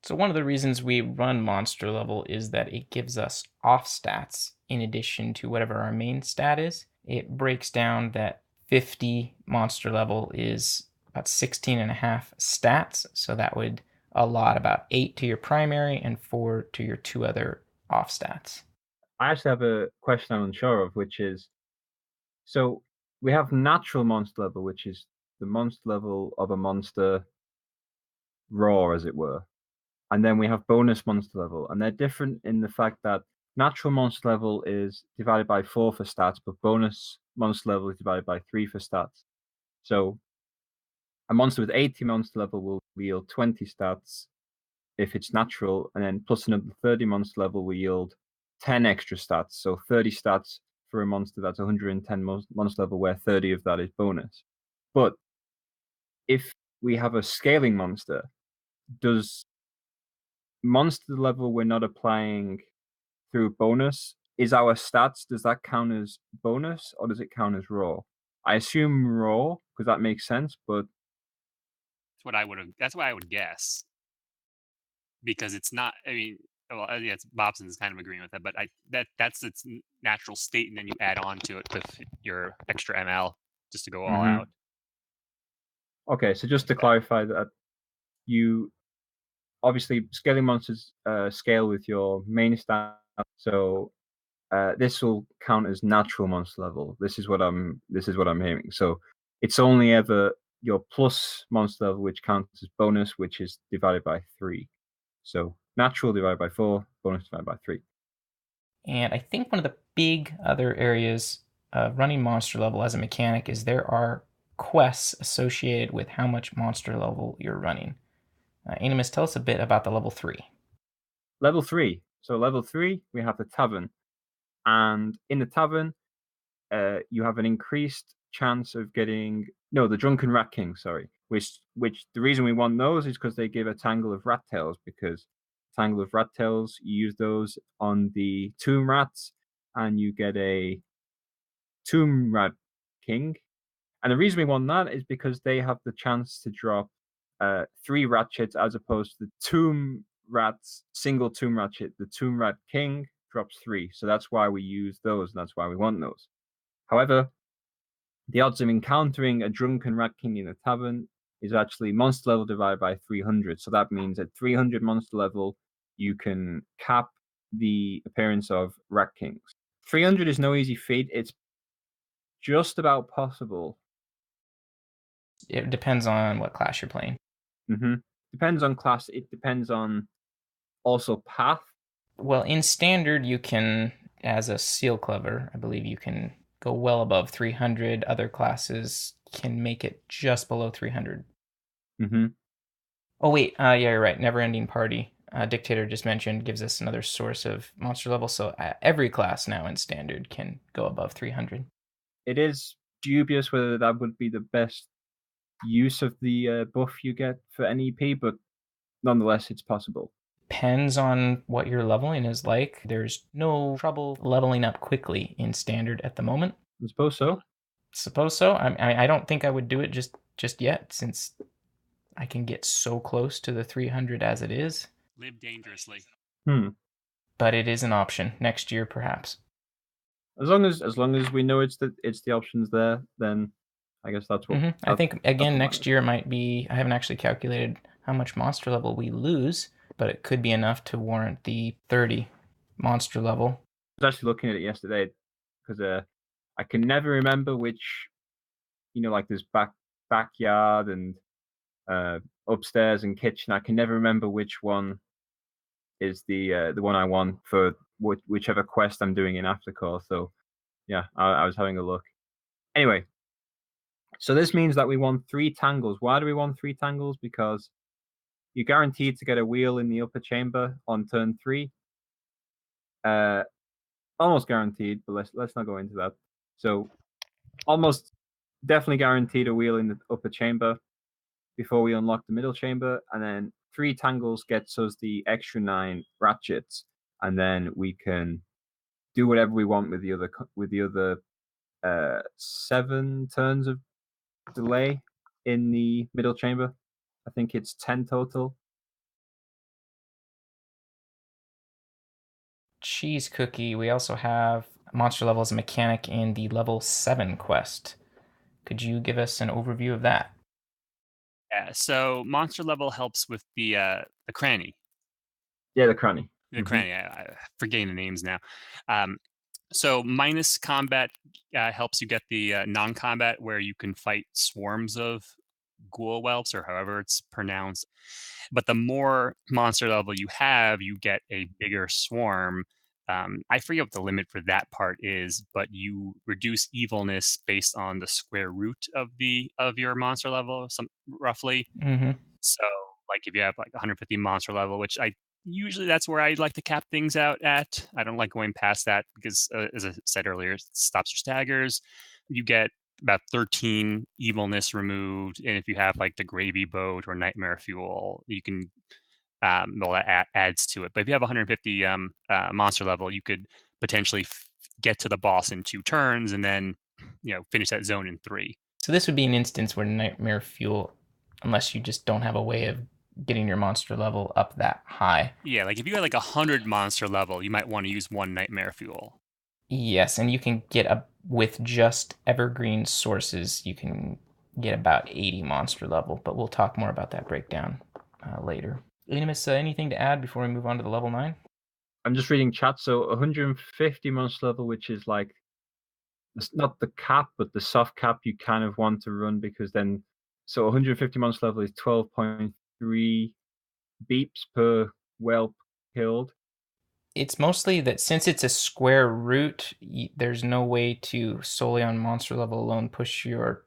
So one of the reasons we run monster level is that it gives us off stats in addition to whatever our main stat is. It breaks down that 50 monster level is about 16 and a half stats. So that would allot about 8 to your primary and 4 to your 2 other off stats. I actually have a question I'm unsure of, which is, so we have natural monster level, which is the monster level of a monster raw, as it were. And then we have bonus monster level, and they're different in the fact that natural monster level is divided by 4 for stats, but bonus monster level is divided by 3 for stats. So a monster with 80 monster level will yield 20 stats if it's natural, and then plus another 30 monster level will yield 10 extra stats. So 30 stats for a monster that's 110 monster level, where 30 of that is bonus. But if we have a scaling monster, does monster level we're not applying through bonus, is our stats, does that count as bonus or does it count as raw? I assume raw because that makes sense, but that's what I would guess, because it's not, I mean, well, yeah, Bobson's kind of agreeing with that, but that's its natural state, and then you add on to it with your extra ML just to go all out. Okay, so just to clarify that, you obviously scaling monsters scale with your main stat, so this will count as natural monster level. This is what I'm hearing. So it's only ever your plus monster level which counts as bonus, which is divided by 3. So natural divided by 4, bonus divided by 3. And I think one of the big other areas of running monster level as a mechanic is there are quests associated with how much monster level you're running. Animus, tell us a bit about the level 3. Level 3. So level 3, we have the tavern. And in the tavern, you have an increased chance of getting the drunken rat king, sorry. Which the reason we want those is because they give a tangle of rat tails, because tangle of rat tails, you use those on the tomb rats and you get a tomb rat king. And the reason we want that is because they have the chance to drop 3 ratchets as opposed to the tomb rats, single tomb ratchet. The tomb rat king drops 3. So that's why we use those, and that's why we want those. However, the odds of encountering a drunken rat king in a tavern is actually monster level divided by 300. So that means at 300 monster level, you can cap the appearance of rat kings. 300 is no easy feat. It's just about possible. It depends on what class you're playing. Depends on class. It depends on also path. Well, in standard, you can, as a seal clever, I believe you can go well above 300. Other classes can make it just below 300. Oh, wait. Yeah, you're right. Never-ending Party. Dictator just mentioned gives us another source of monster level. So every class now in standard can go above 300. It is dubious whether that would be the best use of the buff you get for NEP, but nonetheless, it's possible. Depends on what your leveling is like. There's no trouble leveling up quickly in standard at the moment. I suppose so. I don't think I would do it just yet, since I can get so close to the 300 as it is. Live dangerously. But it is an option next year, perhaps. As long as we know it's the options there, then I guess that's what. I think again next year it might be. I haven't actually calculated how much monster level we lose, but it could be enough to warrant the 30 monster level. I was actually looking at it yesterday because I can never remember which like there's backyard and upstairs and kitchen. I can never remember which one is the one I want for whichever quest I'm doing in Aftercore. So yeah, I was having a look. Anyway, so this means that we want 3 tangles. Why do we want 3 tangles? Because you're guaranteed to get a wheel in the upper chamber on turn 3. Almost guaranteed, but let's not go into that. So almost definitely guaranteed a wheel in the upper chamber before we unlock the middle chamber, and then 3 tangles gets us the extra 9 ratchets, and then we can do whatever we want with the other 7 turns of delay in the middle chamber. I think it's 10 total. Cheesecookie, we also have monster level as a mechanic in the level 7 quest. Could you give us an overview of that? Yeah, so monster level helps with the cranny. Yeah, the cranny. The cranny. I'm forgetting the names now. So minus combat helps you get the non-combat where you can fight swarms of ghoul whelps or however it's pronounced. But the more monster level you have, you get a bigger swarm. I forget what the limit for that part is, but you reduce evilness based on the square root of your monster level, roughly. Mm-hmm. So, like if you have like 150 monster level, which usually that's where I like to cap things out at. I don't like going past that because, as I said earlier, it stops your staggers. You get about 13 evilness removed, and if you have like the gravy boat or nightmare fuel, you can well that adds to it. But if you have 150 monster level, you could potentially get to the boss in 2 turns, and then finish that zone in 3. So this would be an instance where nightmare fuel, unless you just don't have a way of getting your monster level up that high. Yeah, like if you had like 100 monster level, you might want to use 1 nightmare fuel. Yes, and you can get up with just evergreen sources. You can get about 80 monster level, but we'll talk more about that breakdown later. Unimus, anything to add before we move on to the level 9? I'm just reading chat. So 150 monster level, which is like, it's not the cap, but the soft cap you kind of want to run, because then, so 150 monster level is 12.3 beeps per whelp killed. It's mostly that since it's a square root, there's no way to solely on monster level alone push your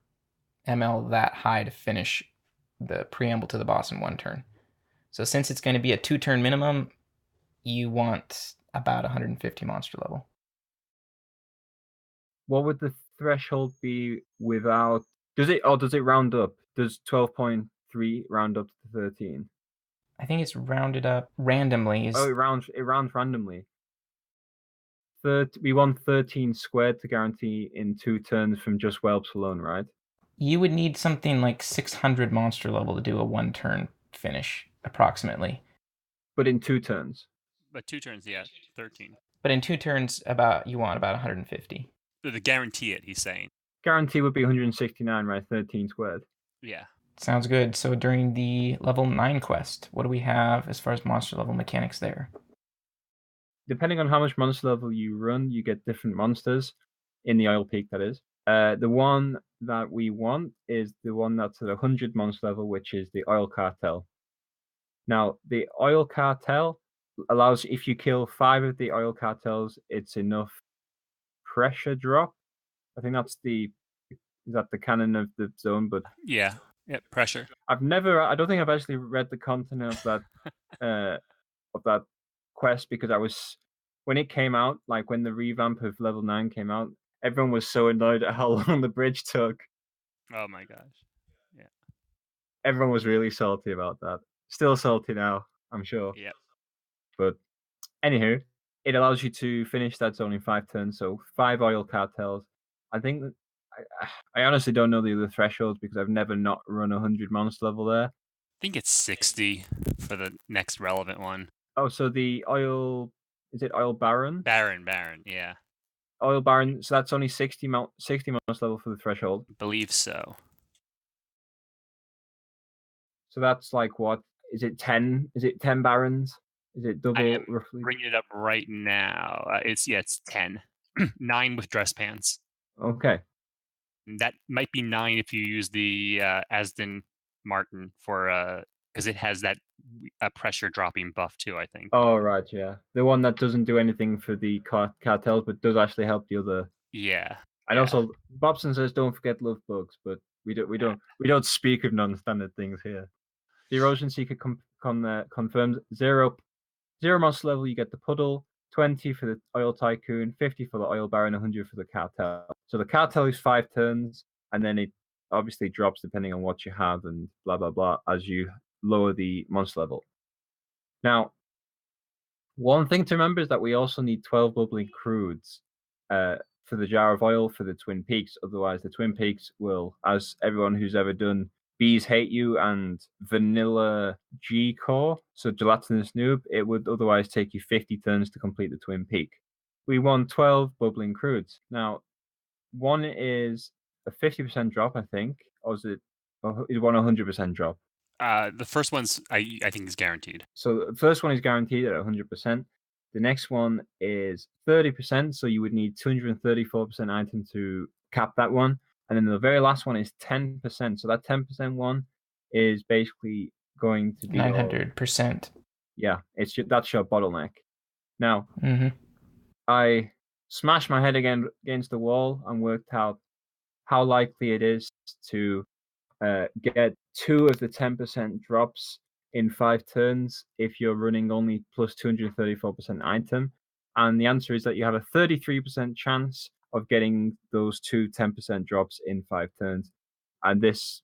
ML that high to finish the preamble to the boss in 1 turn. So since it's going to be a 2-turn minimum, you want about 150 monster level. What would the threshold be without? Does it round up? Does 12.3 round up to 13? I think it's rounded up randomly. Oh, it rounds randomly. We want 13 squared to guarantee in 2 turns from just whelps alone, right? You would need something like 600 monster level to do a 1-turn finish, approximately. But in 2 turns. But 2 turns, yeah, 13. But in 2 turns, you want about 150. The guarantee it, he's saying. Guarantee would be 169, right? 13 squared. Yeah. Sounds good. So during the level 9 quest, what do we have as far as monster level mechanics there? Depending on how much monster level you run, you get different monsters in the oil peak, that is. The one that we want is the one that's at 100 monster level, which is the oil cartel. Now, the oil cartel allows, if you kill 5 of the oil cartels, it's enough pressure drop. I think that's the canon of the zone, but yeah, pressure. I don't think I've actually read the content of that quest, because when it came out, like when the revamp of level 9 came out, everyone was so annoyed at how long the bridge took. Oh my gosh. Yeah. Everyone was really salty about that. Still salty now, I'm sure. Yeah. But anywho, it allows you to finish that zone in 5 turns, so 5 oil cartels. I think that I honestly don't know the other thresholds because I've never not run 100 monster level there. I think it's 60 for the next relevant one. Oh, so the oil, is it oil baron? Baron, yeah. Oil baron, so that's only 60 monster level for the threshold. I believe so. So that's like what? Is it 10? Is it 10 barons? Is it double? I am roughly? bringing it up right now. It's 10. 9 with dress pants. Okay. That might be 9 if you use the Aston Martin for because it has that pressure dropping buff too, I think. Oh right, yeah, the one that doesn't do anything for the cartels, but does actually help the other. Yeah. And also, Bobson says, "Don't forget love bugs," but we don't speak of non-standard things here. The erosion seeker confirms zero monster level. You get the puddle, 20 for the oil tycoon, 50 for the oil baron, 100 for the cartel. So the cartel is 5 turns, and then it obviously drops depending on what you have and blah blah blah as you lower the monster level. Now, one thing to remember is that we also need 12 bubbling crudes for the jar of oil for the Twin Peaks. Otherwise, the Twin Peaks will, as everyone who's ever done Bees Hate You and Vanilla G Core, so Gelatinous Noob, it would otherwise take you 50 turns to complete the Twin Peak. We want 12 bubbling crudes. Now, one is a 50% drop, I think, or is one 100% drop? The first one's I think is guaranteed. So the first one is guaranteed at 100%. The next one is 30%, so you would need 234% item to cap that one. And then the very last one is 10%. So that 10% one is basically going to be 900%. Yeah, that's your bottleneck. Now, Mm-hmm. I smashed my head against the wall and worked out how likely it is to get 2 of the 10% drops in 5 turns if you're running only plus 234% item. And the answer is that you have a 33% chance of getting those 2 10% drops in 5 turns. And this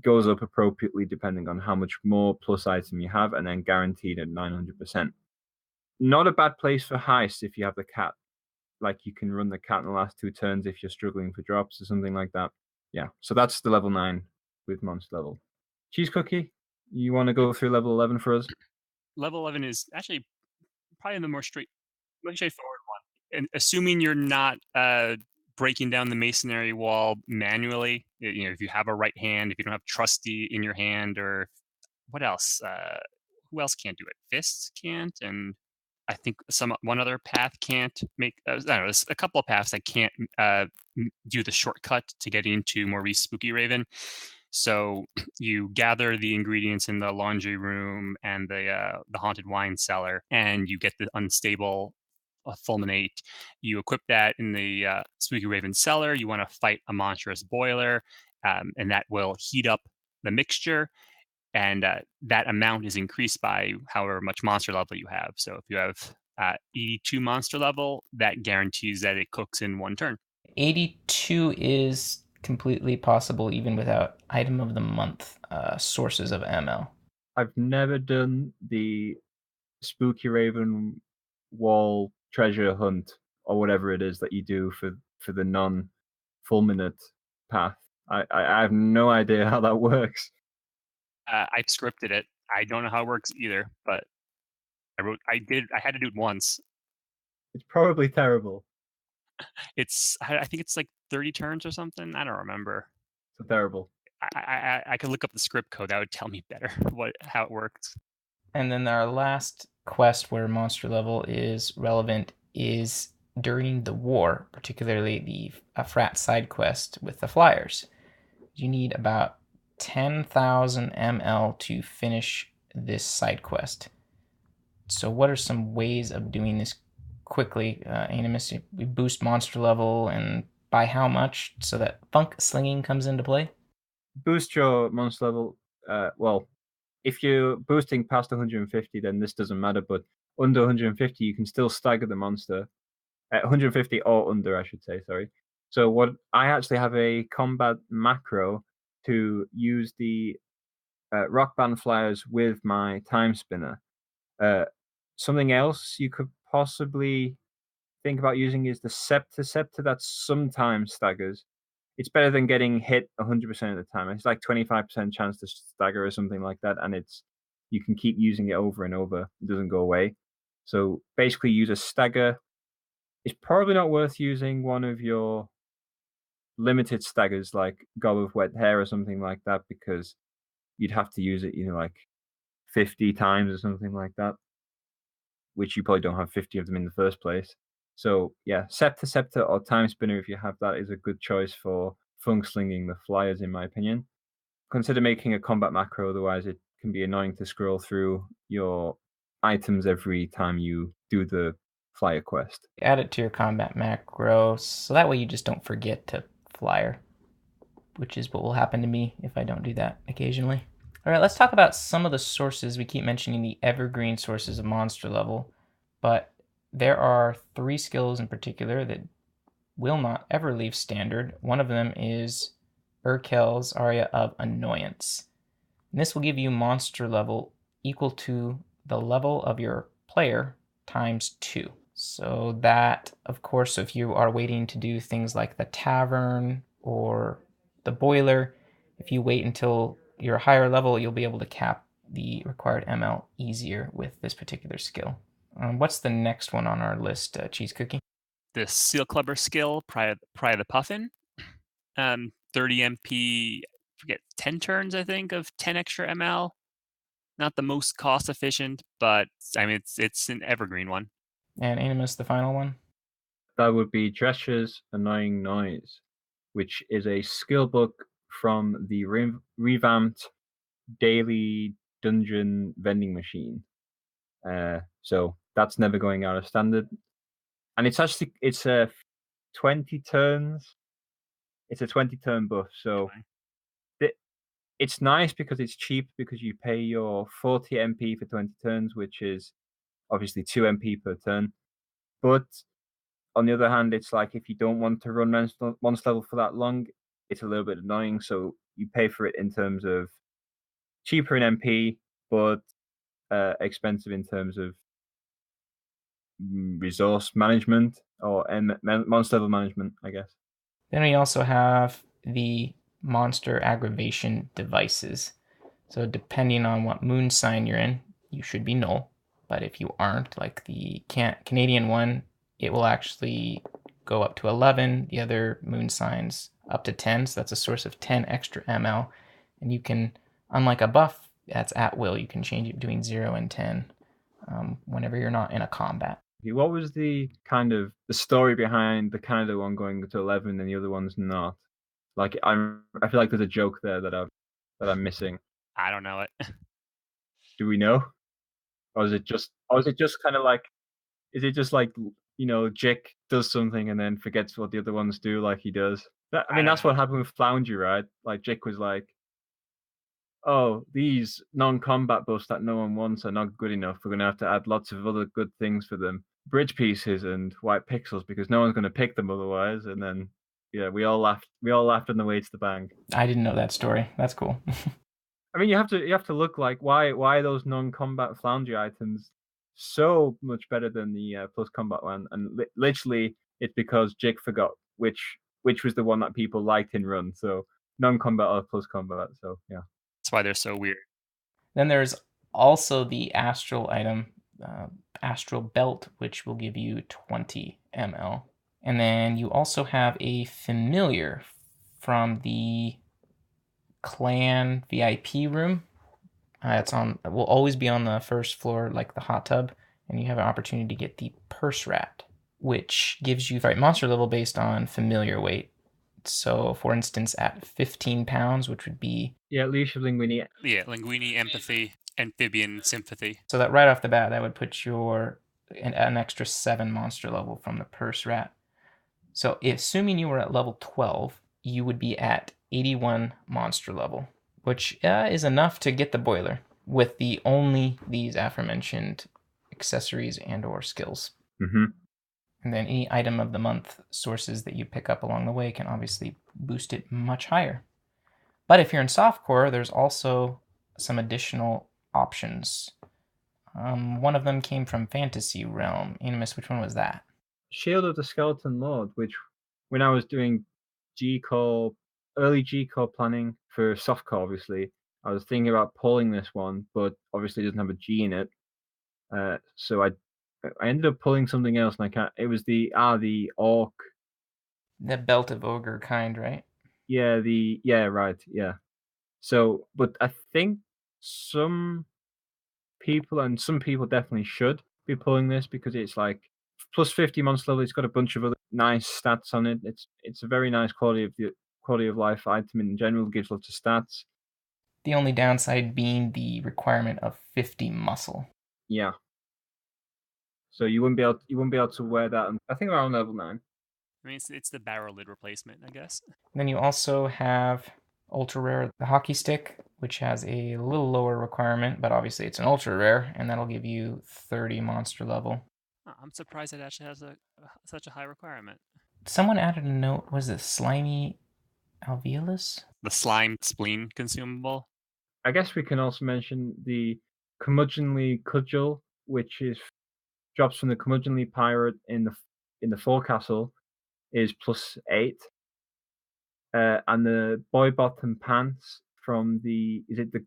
goes up appropriately depending on how much more plus item you have, and then guaranteed at 900%. Not a bad place for heist if you have the cat. Like, you can run the cat in the last 2 turns if you're struggling for drops or something like that. Yeah, so that's the level 9 with monster level. Cheesecookie, you want to go through level 11 for us? Level 11 is actually probably the most straightforward one. And assuming you're not breaking down the masonry wall manually, if you have a right hand, if you don't have trusty in your hand, or what else? Who else can't do it? Fists can't, and I think one other path can't make. I don't know. There's a couple of paths that can't do the shortcut to get into Maurice Spooky Raven. So you gather the ingredients in the laundry room and the haunted wine cellar, and you get the unstable fulminate. You equip that in the Spooky Raven cellar. You want to fight a monstrous boiler, and that will heat up the mixture. And that amount is increased by however much monster level you have. So if you have 82 monster level, that guarantees that it cooks in 1 turn. 82 is completely possible even without item of the month sources of ML. I've never done the Spooky Raven wall treasure hunt or whatever it is that you do for the non-fulminate path. I have no idea how that works. I scripted it. I don't know how it works either, but I had to do it once. It's probably terrible. I think it's like 30 turns or something. I don't remember. So terrible. I could look up the script code. That would tell me better how it works. And then our last quest where monster level is relevant is during the war, particularly the frat side quest with the flyers. You need about 10,000 ML to finish this side quest. So what are some ways of doing this quickly? Animus, we boost monster level, and by how much so that funk slinging comes into play? Boost your monster level. Well, if you're boosting past 150, then this doesn't matter. But under 150, you can still stagger the monster. At 150 or under, I should say. Sorry. So what I actually have a combat macro to use the rock band flyers with my time spinner. Something else you could possibly think about using is the scepter. Scepter that sometimes staggers. It's better than getting hit 100% of the time. It's like 25% chance to stagger or something like that, and you can keep using it over and over. It doesn't go away. So basically, use a stagger. It's probably not worth using one of your limited staggers like Gob of Wet Hair or something like that, because you'd have to use it, like 50 times or something like that, which you probably don't have 50 of them in the first place. So yeah, Scepter or Time Spinner, if you have that, is a good choice for funk slinging the flyers, in my opinion. Consider making a combat macro, otherwise it can be annoying to scroll through your items every time you do the flyer quest. Add it to your combat macro, so that way you just don't forget to flyer, which is what will happen to me if I don't do that occasionally. All right, let's talk about some of the sources. We keep mentioning the evergreen sources of monster level, but there are 3 skills in particular that will not ever leave standard. One of them is Urkel's Aria of Annoyance. And this will give you monster level equal to the level of your player times 2. So that, of course, if you are waiting to do things like the tavern or the boiler, if you wait until you're a higher level, you'll be able to cap the required ML easier with this particular skill. What's the next one on our list, Cheesecookie? The Seal Clubber skill, Pry the Puffin. 30 MP, forget, 10 turns, I think, of 10 extra ML. Not the most cost efficient, but I mean, it's an evergreen one. And Animus, the final one? That would be Drescher's Annoying Noise, which is a skill book from the revamped daily dungeon vending machine. So that's never going out of standard. And it's a 20 turns. It's a 20-turn buff, so it's nice because it's cheap, because you pay your 40 MP for 20 turns, which is obviously 2 MP per turn. But on the other hand, it's like if you don't want to run monster level for that long, it's a little bit annoying. So you pay for it in terms of cheaper in MP, but expensive in terms of resource management or monster level management, I guess. Then we also have the monster aggravation devices. So depending on what moon sign you're in, you should be null. But if you aren't, like the Canadian one, it will actually go up to 11. The other moon signs up to 10. So that's a source of 10 extra ML. And you can, unlike a buff, that's at will. You can change it between 0 and 10 whenever you're not in a combat. What was the story behind the Canada one going to 11 and the other one's not? Like I feel like there's a joke there that I'm missing. I don't know it. Do we know? Or is it just kind of like, is it just like, Jick does something and then forgets what the other ones do, like he does? That's what happened with Floungy, right? Like Jick was like, oh, these non-combat buffs that no one wants are not good enough. We're going to have to add lots of other good things for them. Bridge pieces and white pixels, because no one's going to pick them otherwise. And then, yeah, we all laughed on the way to the bank. I didn't know that story. That's cool. You have to look like, why are those non-combat Floungy items so much better than the plus combat one? And literally, it's because Jick forgot which was the one that people liked in run. So non-combat or plus combat. So yeah. That's why they're so weird. Then there's also the astral item, astral belt, which will give you 20 ML. And then you also have a familiar from the clan VIP room. Will always be on the first floor, like the hot tub, and you have an opportunity to get the purse rat, which gives you monster level based on familiar weight. So, for instance, at 15 pounds, which would be... Yeah, Leash of Linguini. Yeah, Linguini, Empathy, Amphibian, Sympathy. So that right off the bat, that would put an extra 7 monster level from the purse rat. So, assuming you were at level 12, you would be at 81 monster level, which is enough to get the boiler with only these aforementioned accessories and or skills. Mm-hmm. And then any item of the month sources that you pick up along the way can obviously boost it much higher. But if you're in softcore, there's also some additional options. One of them came from Fantasy Realm. Animus, which one was that? Shield of the Skeleton Lord, which when I was doing early G-Core planning for softcore, obviously, I was thinking about pulling this one, but obviously it doesn't have a G in it. So I ended up pulling something else, and I can't. It was the orc. The Belt of Ogre kind, right? Yeah, right, yeah. So, but I think some people definitely should be pulling this, because it's like plus 50 monster level. It's got a bunch of other nice stats on it. It's a very nice quality quality of life item in general, gives lots of stats. The only downside being the requirement of 50 muscle. Yeah. So you wouldn't be able to wear that. I think around level 9. I mean, it's the barrel lid replacement, I guess. Then you also have ultra rare, the hockey stick, which has a little lower requirement, but obviously it's an ultra rare, and that'll give you 30 monster level. I'm surprised it actually has such a high requirement. Someone added a note. Was it slimy alveolus? The slime spleen consumable. I guess we can also mention the curmudgeonly cudgel, which drops from the curmudgeonly pirate in the forecastle, is +8. And the boy bottom pants from the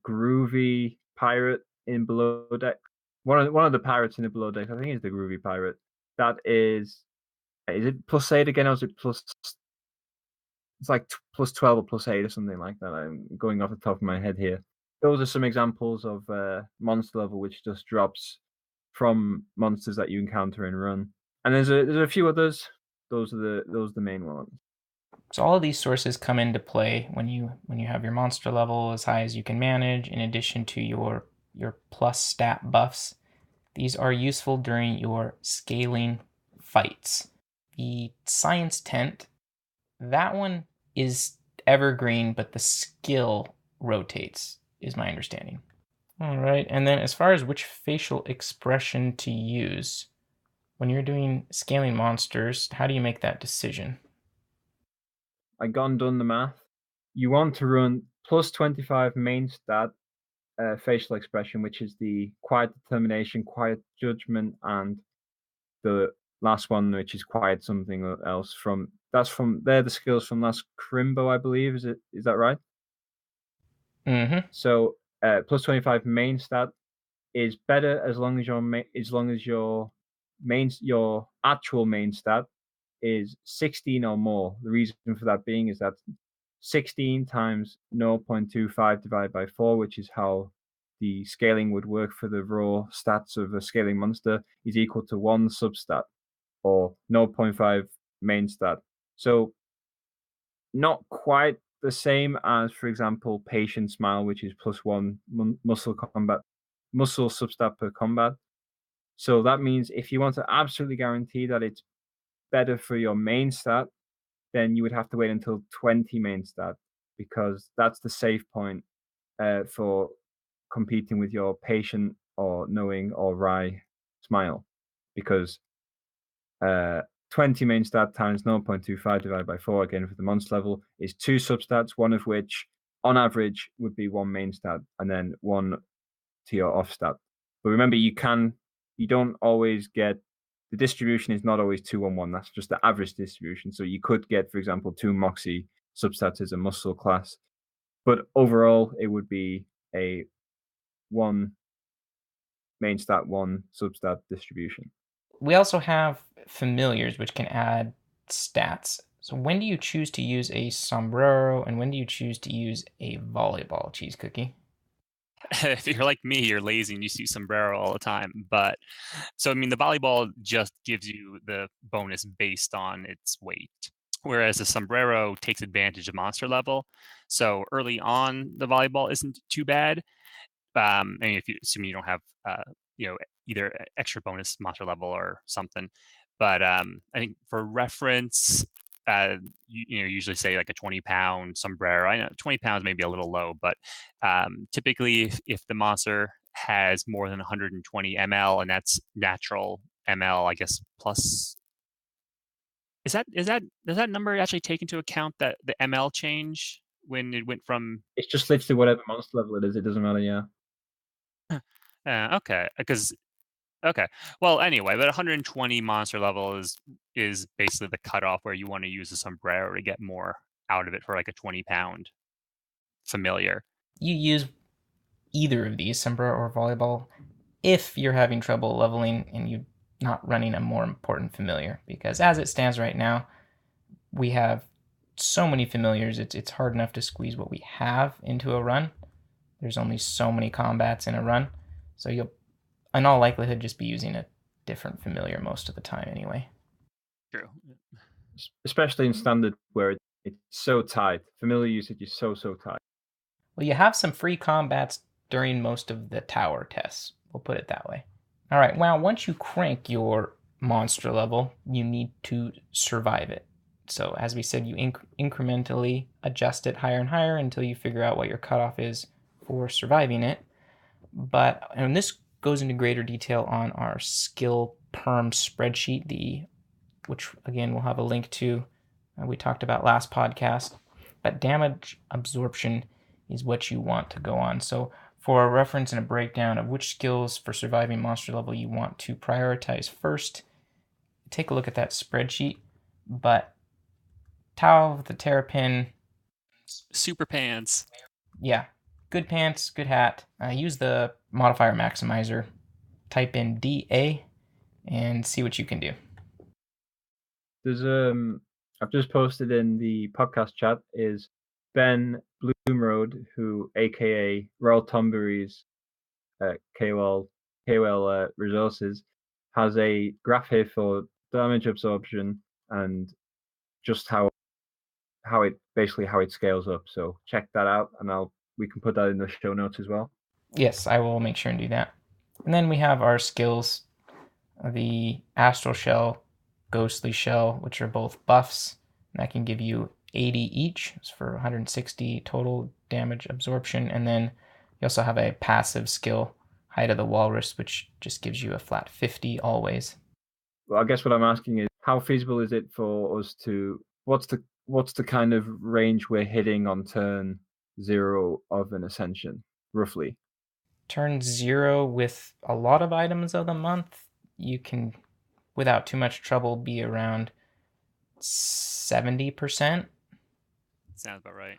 groovy pirate in below deck? One of the pirates in the below deck, I think, is the groovy pirate. That is it +8 again, or is it plus? It's like +12 or +8 or something like that. I'm going off the top of my head here. Those are some examples of monster level which just drops from monsters that you encounter in run. And there's a few others. Those are the main ones. So all of these sources come into play when you have your monster level as high as you can manage, in addition to your plus stat buffs. These are useful during your scaling fights. The science tent, that one is evergreen, but the skill rotates, is my understanding. All right, and then as far as which facial expression to use, when you're doing scaling monsters, how do you make that decision? I gone done the math. You want to run +25 main stat facial expression, which is the quiet determination, quiet judgment, and the last one, which is quiet something else. They're the skills from last Crimbo, I believe. Is that right? Mm-hmm. So +25 main stat is better as long as your actual main stat is 16 or more. The reason for that being is that 16 times 0.25 divided by 4, which is how the scaling would work for the raw stats of a scaling monster, is equal to 1 substat, or 0.5 main stat. So not quite the same as, for example, patient smile, which is +1 muscle substat per combat. So that means if you want to absolutely guarantee that it's better for your main stat, then you would have to wait until 20 main stat, because that's the safe point for competing with your patient or knowing or wry smile, because 20 main stat times 0.25 divided by 4, again for the monster level, is 2 substats, one of which on average would be 1 main stat and then 1 to your off stat. But remember, you don't always get, the distribution is not always 2-1-1. That's just the average distribution. So you could get, for example, 2 Moxie substats as a muscle class. But overall, it would be a 1 main stat, 1 substat distribution. We also have familiars, which can add stats. So when do you choose to use a sombrero, and when do you choose to use a volleyball, Cheesecookie? If you're like me, you're lazy and you use sombrero all the time. But so, I mean, the volleyball just gives you the bonus based on its weight, whereas the sombrero takes advantage of monster level. So early on, the volleyball isn't too bad. And if you assume you don't have, either extra bonus monster level or something. But I think for reference, usually say like a 20-pound sombrero. I know 20 pounds may be a little low, but typically if the monster has more than 120 ml, and that's natural ml, I guess, plus. Does that number actually take into account that the ml change when it went from? It's just literally whatever monster level it is. It doesn't matter. Yeah. Okay, okay. Well, anyway, but 120 monster level is basically the cutoff where you want to use a sombrero to get more out of it for like a 20-pound familiar. You use either of these, sombrero or volleyball, if you're having trouble leveling and you're not running a more important familiar, because as it stands right now, we have so many familiars, it's hard enough to squeeze what we have into a run. There's only so many combats in a run, so you'll in all likelihood just be using a different familiar most of the time anyway. True. Especially in standard, where It's so tight. Familiar usage is so tight. Well, you have some free combats during most of the tower tests. We'll put it that way. All right, well, once you crank your monster level, you need to survive it. So as we said, you incrementally adjust it higher and higher until you figure out what your cutoff is for surviving it. And this goes into greater detail on our skill perm spreadsheet, which again we'll have a link to. We talked about last podcast. But damage absorption is what you want to go on. So for a reference and a breakdown of which skills for surviving monster level you want to prioritize first, take a look at that spreadsheet. But Tau with the Terrapin. Super pants. Yeah, good pants, good hat. Use the modifier maximizer. Type in DA and see what you can do. There's I've just posted in the podcast chat is Ben Bloomroad, who aka Royal Tombury's KOL resources, has a graph here for damage absorption and just how it scales up. So check that out, and we can put that in the show notes as well. Yes, I will make sure and do that. And then we have our skills, the Astral Shell, Ghostly Shell, which are both buffs. And that can give you 80 each. It's for 160 total damage absorption. And then you also have a passive skill, Height of the Walrus, which just gives you a flat 50 always. Well, I guess what I'm asking is, how feasible is it for us to... What's the kind of range we're hitting on turn 0 of an Ascension, roughly? Turn 0 with a lot of items of the month, you can, without too much trouble, be around 70%. Sounds about right.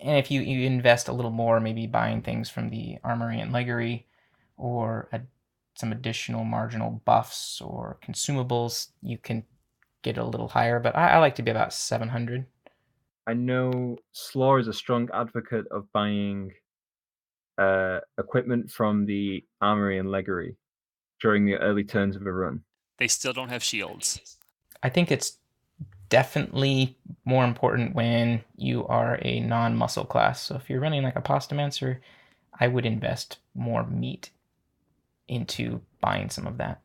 And if you invest a little more, maybe buying things from the Armory and Leggery, or some additional marginal buffs or consumables, you can get a little higher. But I like to be about 700. I know Slaw is a strong advocate of buying equipment from the Armory and Leggery during the early turns of a run. They still don't have shields. I think it's definitely more important when you are a non-muscle class. So if you're running like a Postomancer, I would invest more meat into buying some of that.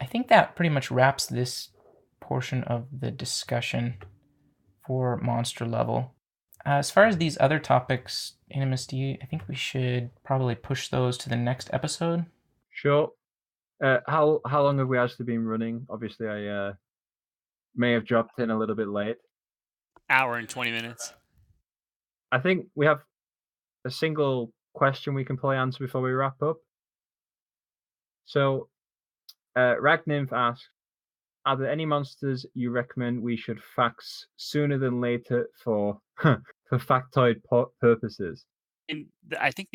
I think that pretty much wraps this portion of the discussion for monster level. As far as these other topics, Animus, I think we should probably push those to the next episode? Sure. How long have we actually been running? Obviously, I may have dropped in a little bit late. Hour and 20 minutes. I think we have a single question we can probably answer before we wrap up. So, Ragnymph asks, are there any monsters you recommend we should fax sooner than later for factoid purposes? And I think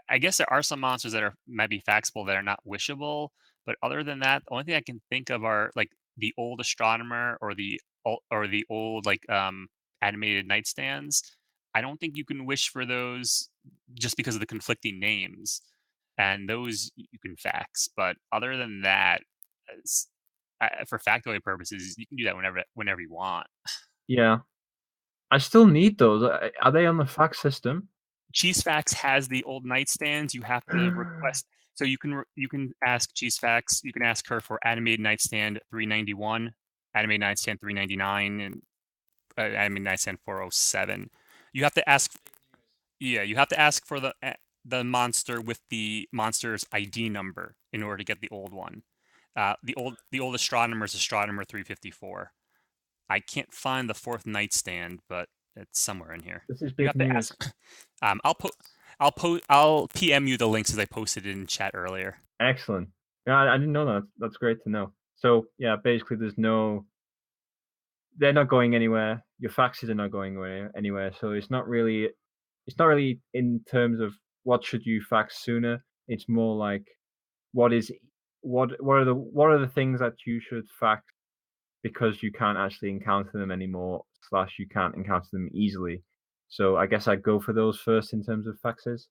I guess there are some monsters that might be faxable that are not wishable, but other than that, the only thing I can think of are like the old astronomer or the old like animated nightstands. I don't think you can wish for those just because of the conflicting names, and those you can fax. But other than that, for factoid purposes, you can do that whenever you want. Yeah, I still need those. Are they on the fax system? Cheesefax has the old nightstands. You have to request. So you can ask Cheesefax. You can ask her for animated nightstand 391, animated nightstand 399, and animated nightstand 407. You have to ask. Yeah, you have to ask for the monster with the monster's ID number in order to get the old one. The old astronomer is astronomer 354. I can't find the fourth nightstand, but it's somewhere in here. This is big news. I'll PM you the links as I posted it in chat earlier. Excellent. Yeah, I didn't know that. That's great to know. So yeah, basically, they're not going anywhere. Your faxes are not going anywhere. So it's not really in terms of what should you fax sooner. It's more like what are the things that you should fax because you can't actually encounter them anymore, / you can't encounter them easily. So I guess I'd go for those first in terms of faxes.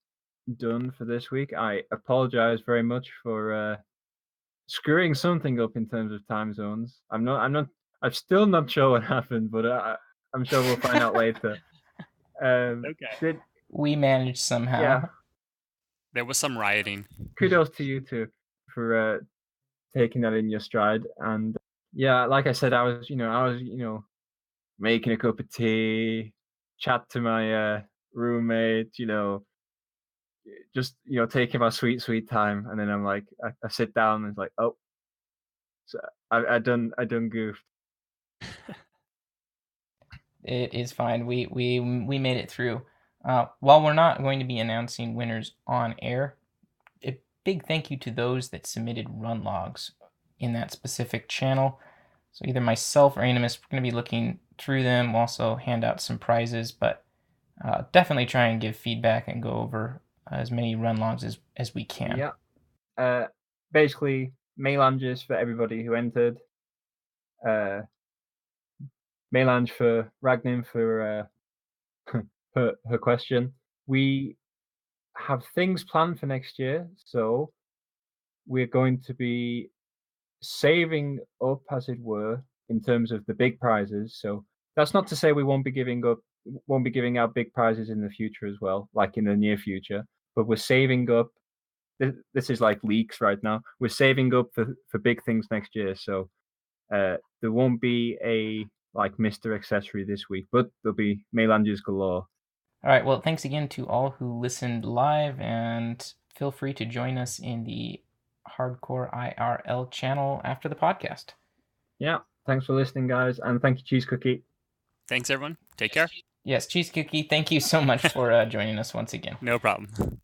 Done for this week. I apologize very much for screwing something up in terms of time zones. I'm still not sure what happened, but I'm sure we'll find out later. Okay. We managed somehow. Yeah. There was some rioting. Kudos to you two for taking that in your stride. And yeah, like I said, I was making a cup of tea, chat to my roommate, just taking my sweet time. And then I'm like, I sit down and it's like, oh, so I done goofed. It is fine. We made it through. While we're not going to be announcing winners on air, a big thank you to those that submitted run logs in that specific channel. So either myself or Animus, we're going to be looking through them. We'll also hand out some prizes, but definitely try and give feedback and go over as many run logs as we can. Yeah. Basically, Melanges for everybody who entered. Melange for Ragnim for her question. We have things planned for next year, so we're going to be saving up, as it were, in terms of the big prizes. So that's not to say we won't be giving out big prizes in the future as well, like in the near future. But we're saving up. This is like leaks right now. We're saving up for big things next year. So there won't be a like Mr. Accessory this week, but there'll be Melanges galore. All right. Well, thanks again to all who listened live, and feel free to join us in the Hardcore IRL channel after the podcast. Yeah. Thanks for listening, guys. And thank you, Cheesecookie. Thanks, everyone. Take care. Yes, Cheesecookie, thank you so much for joining us once again. No problem.